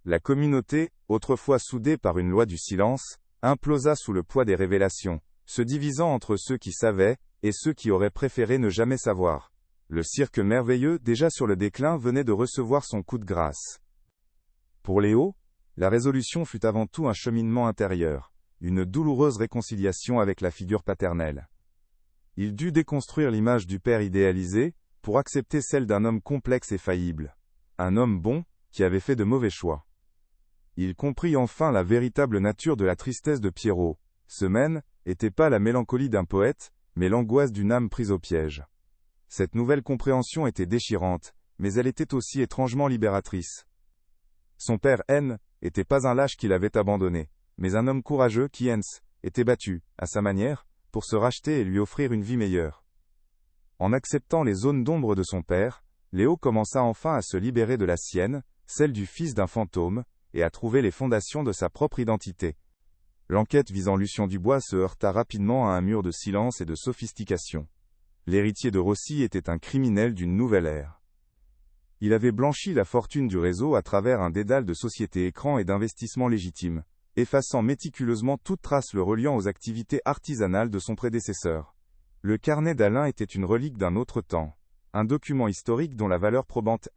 La communauté, autrefois soudée par une loi du silence, implosa sous le poids des révélations, se divisant entre ceux qui savaient, et ceux qui auraient préféré ne jamais savoir. Le cirque merveilleux, déjà sur le déclin, venait de recevoir son coup de grâce. Pour Léo, la résolution fut avant tout un cheminement intérieur, une douloureuse réconciliation avec la figure paternelle. Il dut déconstruire l'image du père idéalisé, pour accepter celle d'un homme complexe et faillible. Un homme bon, qui avait fait de mauvais choix. Il comprit enfin la véritable nature de la tristesse de Pierrot. Ce mène était pas la mélancolie d'un poète, mais l'angoisse d'une âme prise au piège. Cette nouvelle compréhension était déchirante, mais elle était aussi étrangement libératrice. Son père N. était pas un lâche qui l'avait abandonné, mais un homme courageux qui, était battu, à sa manière, pour se racheter et lui offrir une vie meilleure. En acceptant les zones d'ombre de son père, Léo commença enfin à se libérer de la sienne, celle du fils d'un fantôme, et à trouver les fondations de sa propre identité. L'enquête visant Lucien Dubois se heurta rapidement à un mur de silence et de sophistication. L'héritier de Rossi était un criminel d'une nouvelle ère. Il avait blanchi la fortune du réseau à travers un dédale de sociétés écrans et d'investissements légitimes, effaçant méticuleusement toute trace le reliant aux activités artisanales de son prédécesseur. Le carnet d'Alain était une relique d'un autre temps, un document historique dont la valeur probante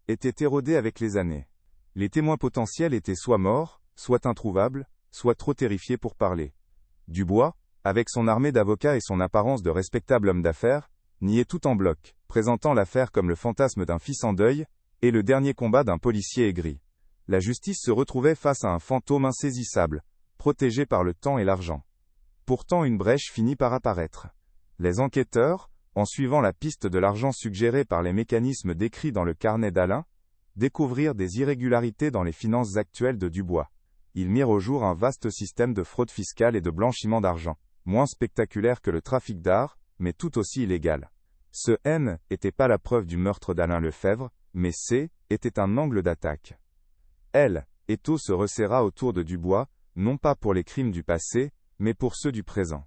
était érodée avec les années. Les témoins potentiels étaient soit morts, soit introuvables, soit trop terrifiés pour parler. Dubois, avec son armée d'avocats et son apparence de respectable homme d'affaires, niait tout en bloc, présentant l'affaire comme le fantasme d'un fils en deuil, et le dernier combat d'un policier aigri. La justice se retrouvait face à un fantôme insaisissable, protégé par le temps et l'argent. Pourtant une brèche finit par apparaître. Les enquêteurs, en suivant la piste de l'argent suggérée par les mécanismes décrits dans le carnet d'Alain, découvrirent des irrégularités dans les finances actuelles de Dubois. Ils mirent au jour un vaste système de fraude fiscale et de blanchiment d'argent, moins spectaculaire que le trafic d'art, mais tout aussi illégal. Ce N n'était pas la preuve du meurtre d'Alain Lefebvre, mais C était un angle d'attaque. L et O se resserra autour de Dubois, non pas pour les crimes du passé, mais pour ceux du présent.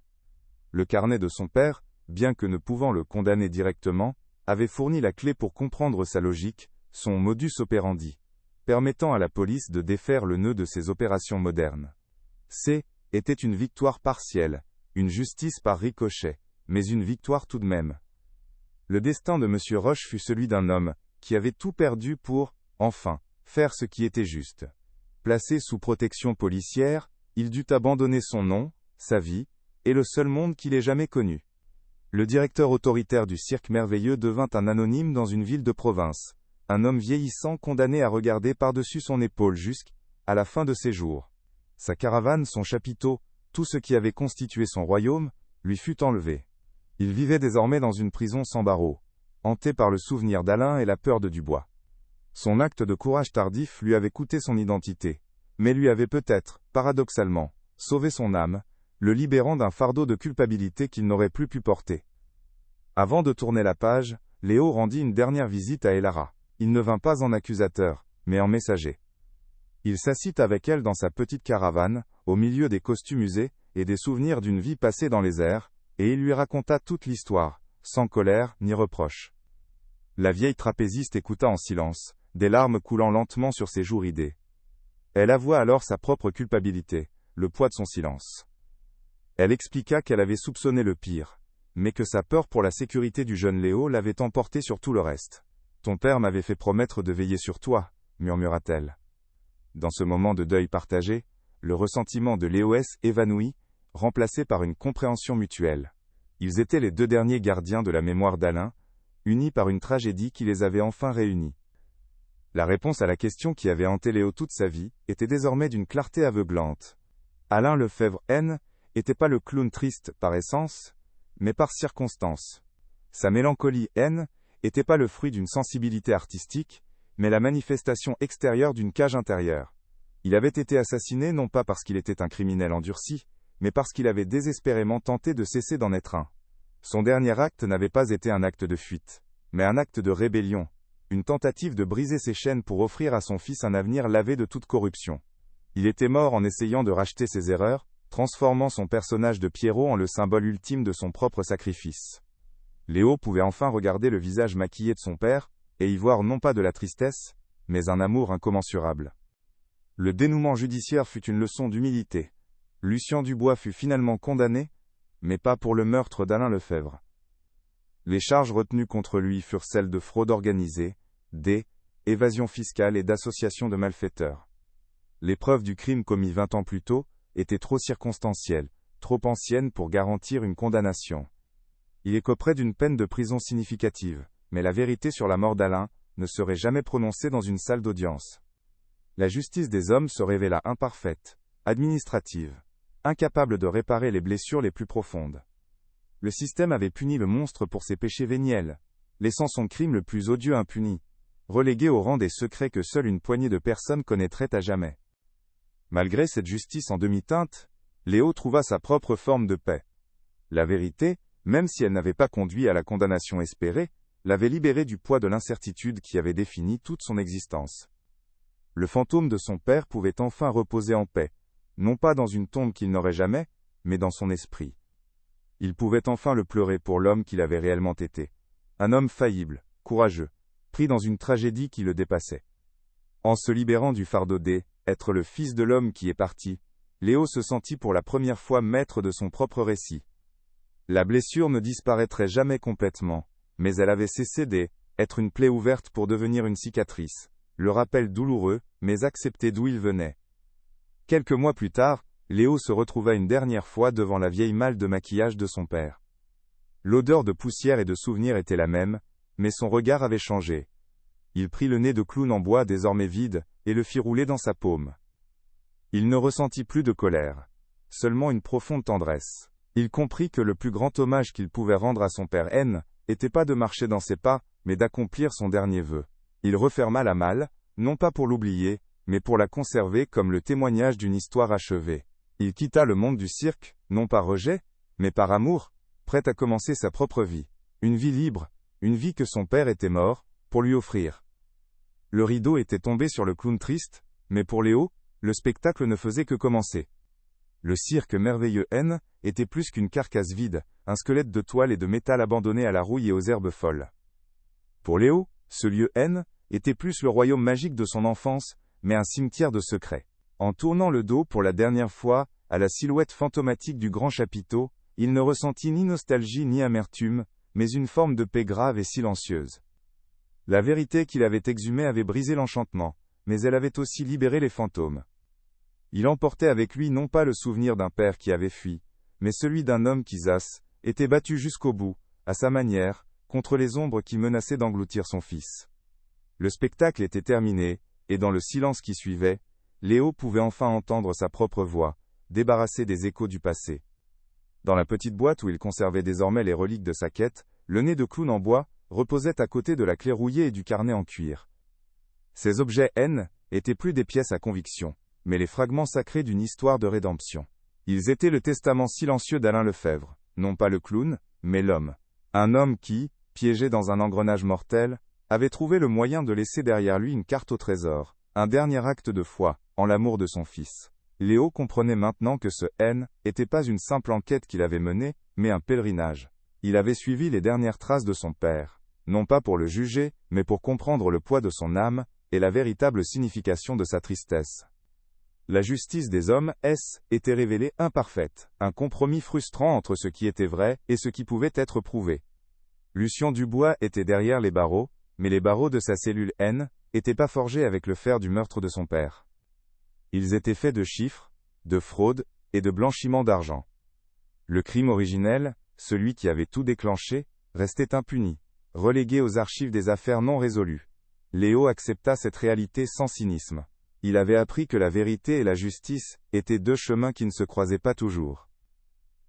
Le carnet de son père, bien que ne pouvant le condamner directement, avait fourni la clé pour comprendre sa logique, son modus operandi, permettant à la police de défaire le nœud de ses opérations modernes. C était une victoire partielle, une justice par ricochet, mais une victoire tout de même. Le destin de M. Roche fut celui d'un homme, qui avait tout perdu pour, enfin, faire ce qui était juste. Placé sous protection policière, il dut abandonner son nom, sa vie, et le seul monde qu'il ait jamais connu. Le directeur autoritaire du cirque merveilleux devint un anonyme dans une ville de province, un homme vieillissant condamné à regarder par-dessus son épaule jusqu'à la fin de ses jours. Sa caravane, son chapiteau, tout ce qui avait constitué son royaume, lui fut enlevé. Il vivait désormais dans une prison sans barreaux, hanté par le souvenir d'Alain et la peur de Dubois. Son acte de courage tardif lui avait coûté son identité, mais lui avait peut-être, paradoxalement, sauvé son âme, le libérant d'un fardeau de culpabilité qu'il n'aurait plus pu porter. Avant de tourner la page, Léo rendit une dernière visite à Elara. Il ne vint pas en accusateur, mais en messager. Il s'assit avec elle dans sa petite caravane, au milieu des costumes usés, et des souvenirs d'une vie passée dans les airs, et il lui raconta toute l'histoire, sans colère ni reproche. La vieille trapéziste écouta en silence, des larmes coulant lentement sur ses joues ridées. Elle avoua alors sa propre culpabilité, le poids de son silence. Elle expliqua qu'elle avait soupçonné le pire, mais que sa peur pour la sécurité du jeune Léo l'avait emporté sur tout le reste. « Ton père m'avait fait promettre de veiller sur toi, » murmura-t-elle. Dans ce moment de deuil partagé, le ressentiment de Léo s'évanouit, remplacé par une compréhension mutuelle. Ils étaient les deux derniers gardiens de la mémoire d'Alain, unis par une tragédie qui les avait enfin réunis. La réponse à la question qui avait hanté Léo toute sa vie était désormais d'une clarté aveuglante. Alain Lefebvre N n'était pas le clown triste par essence, mais par circonstance. Sa mélancolie N n'était pas le fruit d'une sensibilité artistique, mais la manifestation extérieure d'une cage intérieure. Il avait été assassiné non pas parce qu'il était un criminel endurci, mais parce qu'il avait désespérément tenté de cesser d'en être un. Son dernier acte n'avait pas été un acte de fuite, mais un acte de rébellion, une tentative de briser ses chaînes pour offrir à son fils un avenir lavé de toute corruption. Il était mort en essayant de racheter ses erreurs, transformant son personnage de Pierrot en le symbole ultime de son propre sacrifice. Léo pouvait enfin regarder le visage maquillé de son père, et y voir non pas de la tristesse, mais un amour incommensurable. Le dénouement judiciaire fut une leçon d'humilité. Lucien Dubois fut finalement condamné, mais pas pour le meurtre d'Alain Lefebvre. Les charges retenues contre lui furent celles de fraude organisée, d'évasion fiscale et d'association de malfaiteurs. Les preuves du crime commis 20 ans plus tôt étaient trop circonstancielles, trop anciennes pour garantir une condamnation. Il écoperait d'une peine de prison significative, mais la vérité sur la mort d'Alain ne serait jamais prononcée dans une salle d'audience. La justice des hommes se révéla imparfaite, administrative, incapable de réparer les blessures les plus profondes. Le système avait puni le monstre pour ses péchés véniels, laissant son crime le plus odieux impuni, relégué au rang des secrets que seule une poignée de personnes connaîtraient à jamais. Malgré cette justice en demi-teinte, Léo trouva sa propre forme de paix. La vérité, même si elle n'avait pas conduit à la condamnation espérée, l'avait libéré du poids de l'incertitude qui avait défini toute son existence. Le fantôme de son père pouvait enfin reposer en paix, non pas dans une tombe qu'il n'aurait jamais, mais dans son esprit. Il pouvait enfin le pleurer pour l'homme qu'il avait réellement été. Un homme faillible, courageux, pris dans une tragédie qui le dépassait. En se libérant du fardeau être le fils de l'homme qui est parti, Léo se sentit pour la première fois maître de son propre récit. La blessure ne disparaîtrait jamais complètement, mais elle avait cessé d'être une plaie ouverte pour devenir une cicatrice, le rappel douloureux, mais accepté d'où il venait. Quelques mois plus tard, Léo se retrouva une dernière fois devant la vieille malle de maquillage de son père. L'odeur de poussière et de souvenirs était la même, mais son regard avait changé. Il prit le nez de clown en bois désormais vide, et le fit rouler dans sa paume. Il ne ressentit plus de colère, seulement une profonde tendresse. Il comprit que le plus grand hommage qu'il pouvait rendre à son père N était pas de marcher dans ses pas, mais d'accomplir son dernier vœu. Il referma la malle, non pas pour l'oublier, mais pour la conserver comme le témoignage d'une histoire achevée. Il quitta le monde du cirque, non par rejet, mais par amour, prêt à commencer sa propre vie. Une vie libre, une vie que son père était mort, pour lui offrir. Le rideau était tombé sur le clown triste, mais pour Léo, le spectacle ne faisait que commencer. Le cirque merveilleux N était plus qu'une carcasse vide, un squelette de toile et de métal abandonné à la rouille et aux herbes folles. Pour Léo, ce lieu N était plus le royaume magique de son enfance, mais un cimetière de secrets. En tournant le dos pour la dernière fois, à la silhouette fantomatique du grand chapiteau, il ne ressentit ni nostalgie ni amertume, mais une forme de paix grave et silencieuse. La vérité qu'il avait exhumée avait brisé l'enchantement, mais elle avait aussi libéré les fantômes. Il emportait avec lui non pas le souvenir d'un père qui avait fui, mais celui d'un homme qui, était battu jusqu'au bout, à sa manière, contre les ombres qui menaçaient d'engloutir son fils. Le spectacle était terminé, et dans le silence qui suivait, Léo pouvait enfin entendre sa propre voix, débarrassée des échos du passé. Dans la petite boîte où il conservait désormais les reliques de sa quête, le nez de clown en bois reposait à côté de la clé rouillée et du carnet en cuir. Ces objets étaient plus des pièces à conviction, mais les fragments sacrés d'une histoire de rédemption. Ils étaient le testament silencieux d'Alain Lefebvre, non pas le clown, mais l'homme. Un homme qui, piégé dans un engrenage mortel, avait trouvé le moyen de laisser derrière lui une carte au trésor, un dernier acte de foi, en l'amour de son fils. Léo comprenait maintenant que ce n'était pas une simple enquête qu'il avait menée, mais un pèlerinage. Il avait suivi les dernières traces de son père, non pas pour le juger, mais pour comprendre le poids de son âme, et la véritable signification de sa tristesse. La justice des hommes, était révélée imparfaite, un compromis frustrant entre ce qui était vrai et ce qui pouvait être prouvé. Lucien Dubois était derrière les barreaux, mais les barreaux de sa cellule n'étaient pas forgés avec le fer du meurtre de son père. Ils étaient faits de chiffres, de fraude et de blanchiment d'argent. Le crime originel, celui qui avait tout déclenché, restait impuni, relégué aux archives des affaires non résolues. Léo accepta cette réalité sans cynisme. Il avait appris que la vérité et la justice étaient deux chemins qui ne se croisaient pas toujours.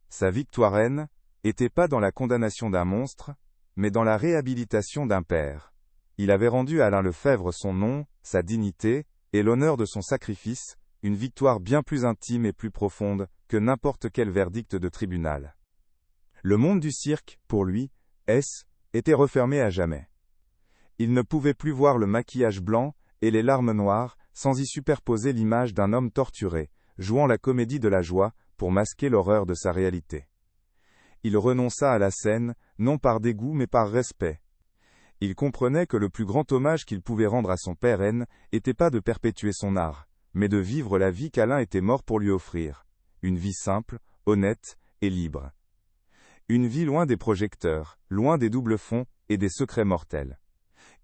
Sa victoire n'était pas dans la condamnation d'un monstre, mais dans la réhabilitation d'un père. Il avait rendu à Alain Lefebvre son nom, sa dignité, et l'honneur de son sacrifice, une victoire bien plus intime et plus profonde que n'importe quel verdict de tribunal. Le monde du cirque, pour lui, était refermé à jamais. Il ne pouvait plus voir le maquillage blanc et les larmes noires, sans y superposer l'image d'un homme torturé, jouant la comédie de la joie, pour masquer l'horreur de sa réalité. Il renonça à la scène, non par dégoût mais par respect. Il comprenait que le plus grand hommage qu'il pouvait rendre à son père n'était pas de perpétuer son art, mais de vivre la vie qu'Alain était mort pour lui offrir. Une vie simple, honnête et libre. Une vie loin des projecteurs, loin des doubles fonds et des secrets mortels.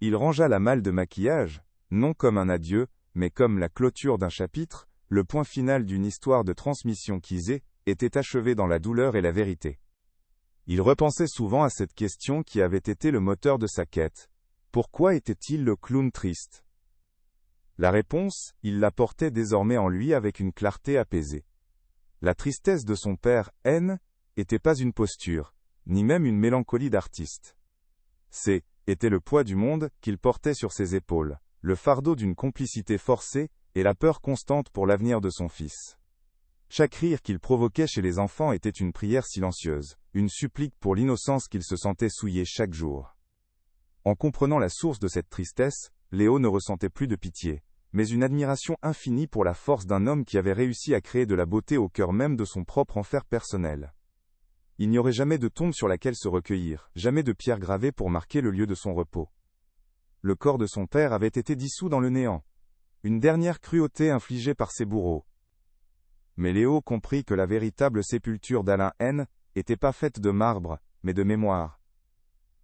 Il rangea la malle de maquillage, non comme un adieu, mais comme la clôture d'un chapitre, le point final d'une histoire de transmission qui était achevée dans la douleur et la vérité. Il repensait souvent à cette question qui avait été le moteur de sa quête. Pourquoi était-il le clown triste? La réponse, il la portait désormais en lui avec une clarté apaisée. La tristesse de son père, n'était pas une posture, ni même une mélancolie d'artiste. Était le poids du monde qu'il portait sur ses épaules, le fardeau d'une complicité forcée, et la peur constante pour l'avenir de son fils. Chaque rire qu'il provoquait chez les enfants était une prière silencieuse, une supplique pour l'innocence qu'il se sentait souiller chaque jour. En comprenant la source de cette tristesse, Léo ne ressentait plus de pitié, mais une admiration infinie pour la force d'un homme qui avait réussi à créer de la beauté au cœur même de son propre enfer personnel. Il n'y aurait jamais de tombe sur laquelle se recueillir, jamais de pierre gravée pour marquer le lieu de son repos. Le corps de son père avait été dissous dans le néant. Une dernière cruauté infligée par ses bourreaux. Mais Léo comprit que la véritable sépulture d'Alain n'était pas faite de marbre, mais de mémoire.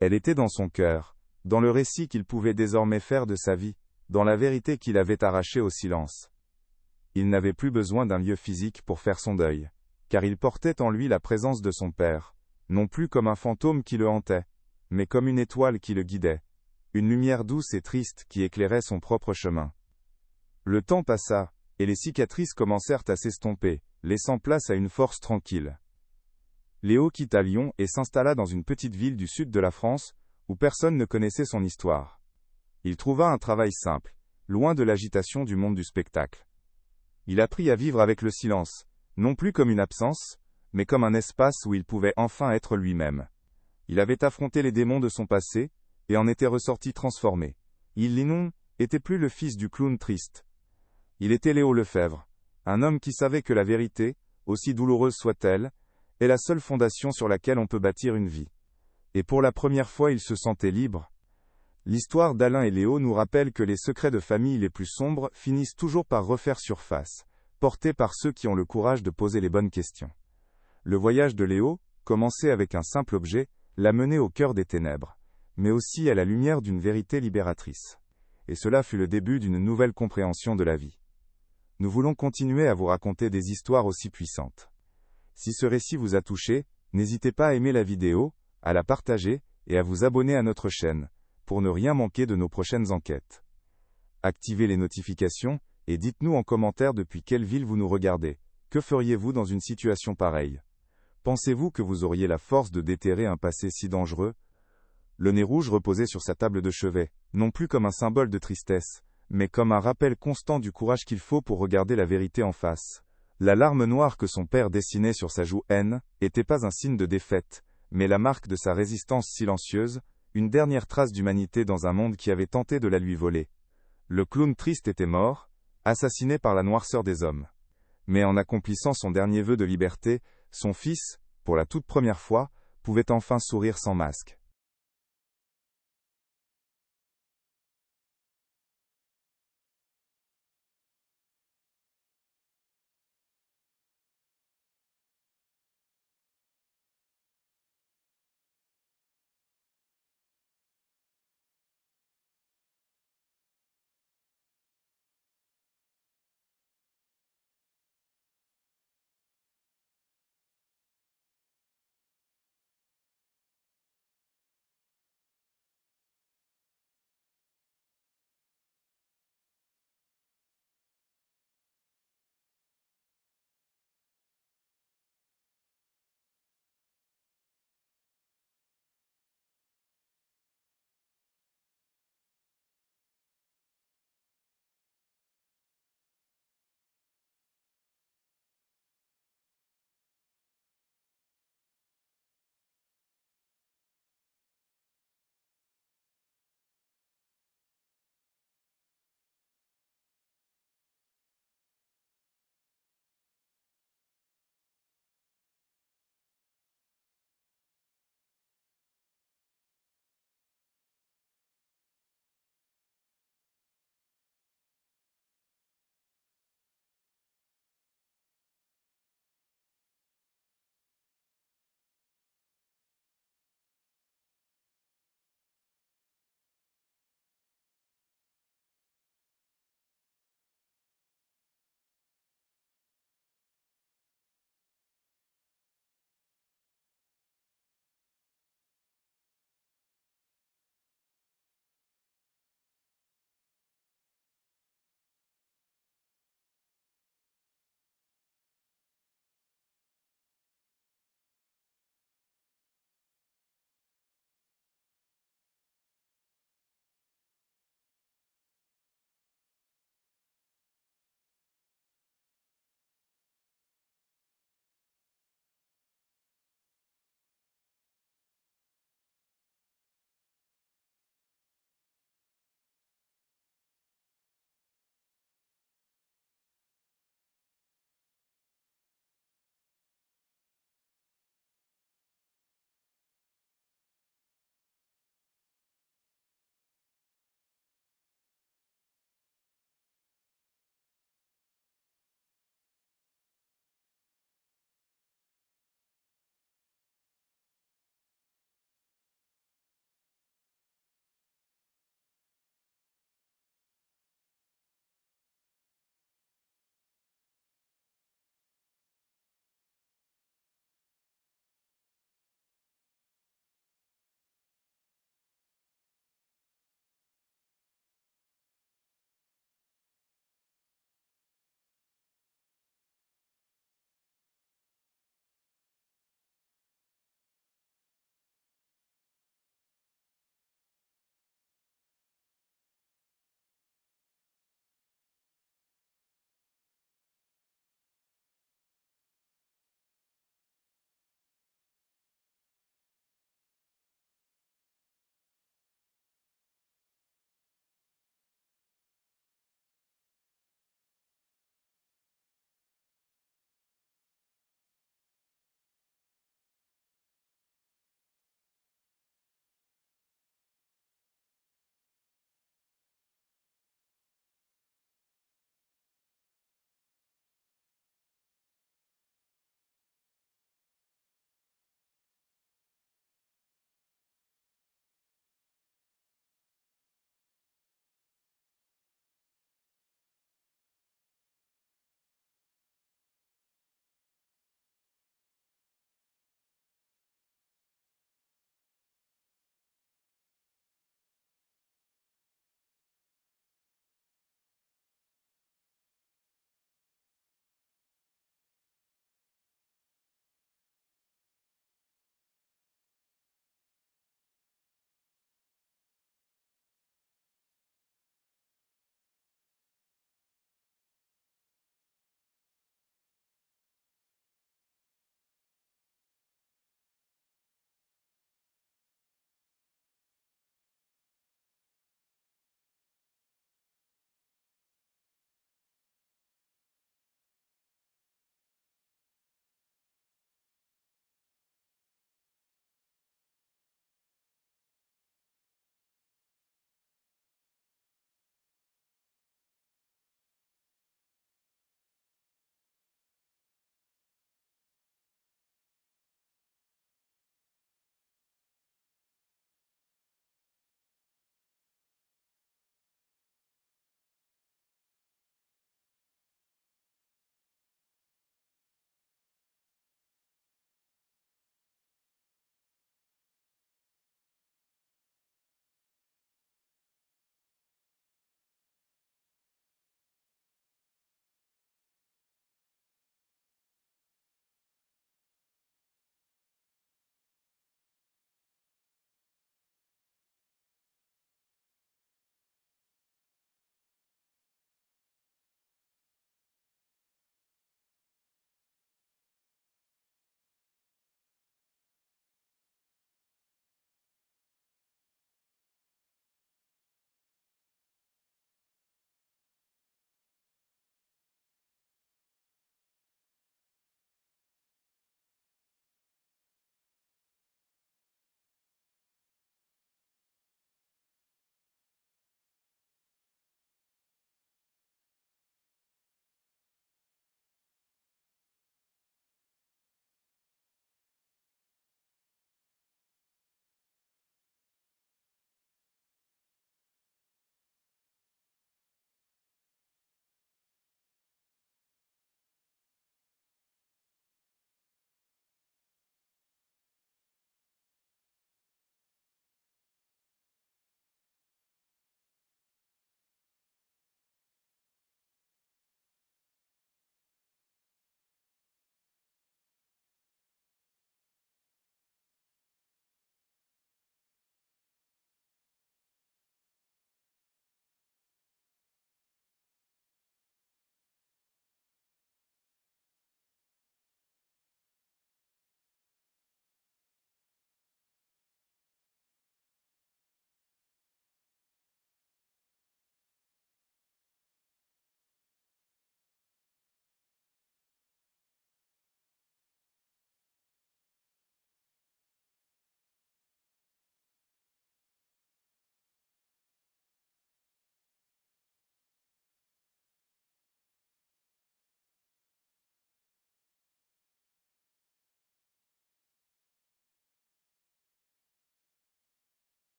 Elle était dans son cœur, dans le récit qu'il pouvait désormais faire de sa vie, dans la vérité qu'il avait arrachée au silence. Il n'avait plus besoin d'un lieu physique pour faire son deuil, car il portait en lui la présence de son père, non plus comme un fantôme qui le hantait, mais comme une étoile qui le guidait, une lumière douce et triste qui éclairait son propre chemin. Le temps passa, et les cicatrices commencèrent à s'estomper, laissant place à une force tranquille. Léo quitta Lyon et s'installa dans une petite ville du sud de la France, où personne ne connaissait son histoire. Il trouva un travail simple, loin de l'agitation du monde du spectacle. Il apprit à vivre avec le silence, non plus comme une absence, mais comme un espace où il pouvait enfin être lui-même. Il avait affronté les démons de son passé, et en était ressorti transformé. Il n'était plus le fils du clown triste. Il était Léo Lefebvre, un homme qui savait que la vérité, aussi douloureuse soit-elle, est la seule fondation sur laquelle on peut bâtir une vie. Et pour la première fois il se sentait libre. L'histoire d'Alain et Léo nous rappelle que les secrets de famille les plus sombres finissent toujours par refaire surface, portés par ceux qui ont le courage de poser les bonnes questions. Le voyage de Léo, commencé avec un simple objet, l'a mené au cœur des ténèbres, mais aussi à la lumière d'une vérité libératrice. Et cela fut le début d'une nouvelle compréhension de la vie. nous voulons continuer à vous raconter des histoires aussi puissantes. Si ce récit vous a touché, n'hésitez pas à aimer la vidéo, à la partager, et à vous abonner à notre chaîne, pour ne rien manquer de nos prochaines enquêtes. Activez les notifications, et dites-nous en commentaire depuis quelle ville vous nous regardez. Que feriez-vous dans une situation pareille? Pensez-vous que vous auriez la force de déterrer un passé si dangereux? Le nez rouge reposait sur sa table de chevet, non plus comme un symbole de tristesse, mais comme un rappel constant du courage qu'il faut pour regarder la vérité en face. La larme noire que son père dessinait sur sa joue n'était pas un signe de défaite, mais la marque de sa résistance silencieuse, une dernière trace d'humanité dans un monde qui avait tenté de la lui voler. Le clown triste était mort, assassiné par la noirceur des hommes. Mais en accomplissant son dernier vœu de liberté, son fils, pour la toute première fois, pouvait enfin sourire sans masque.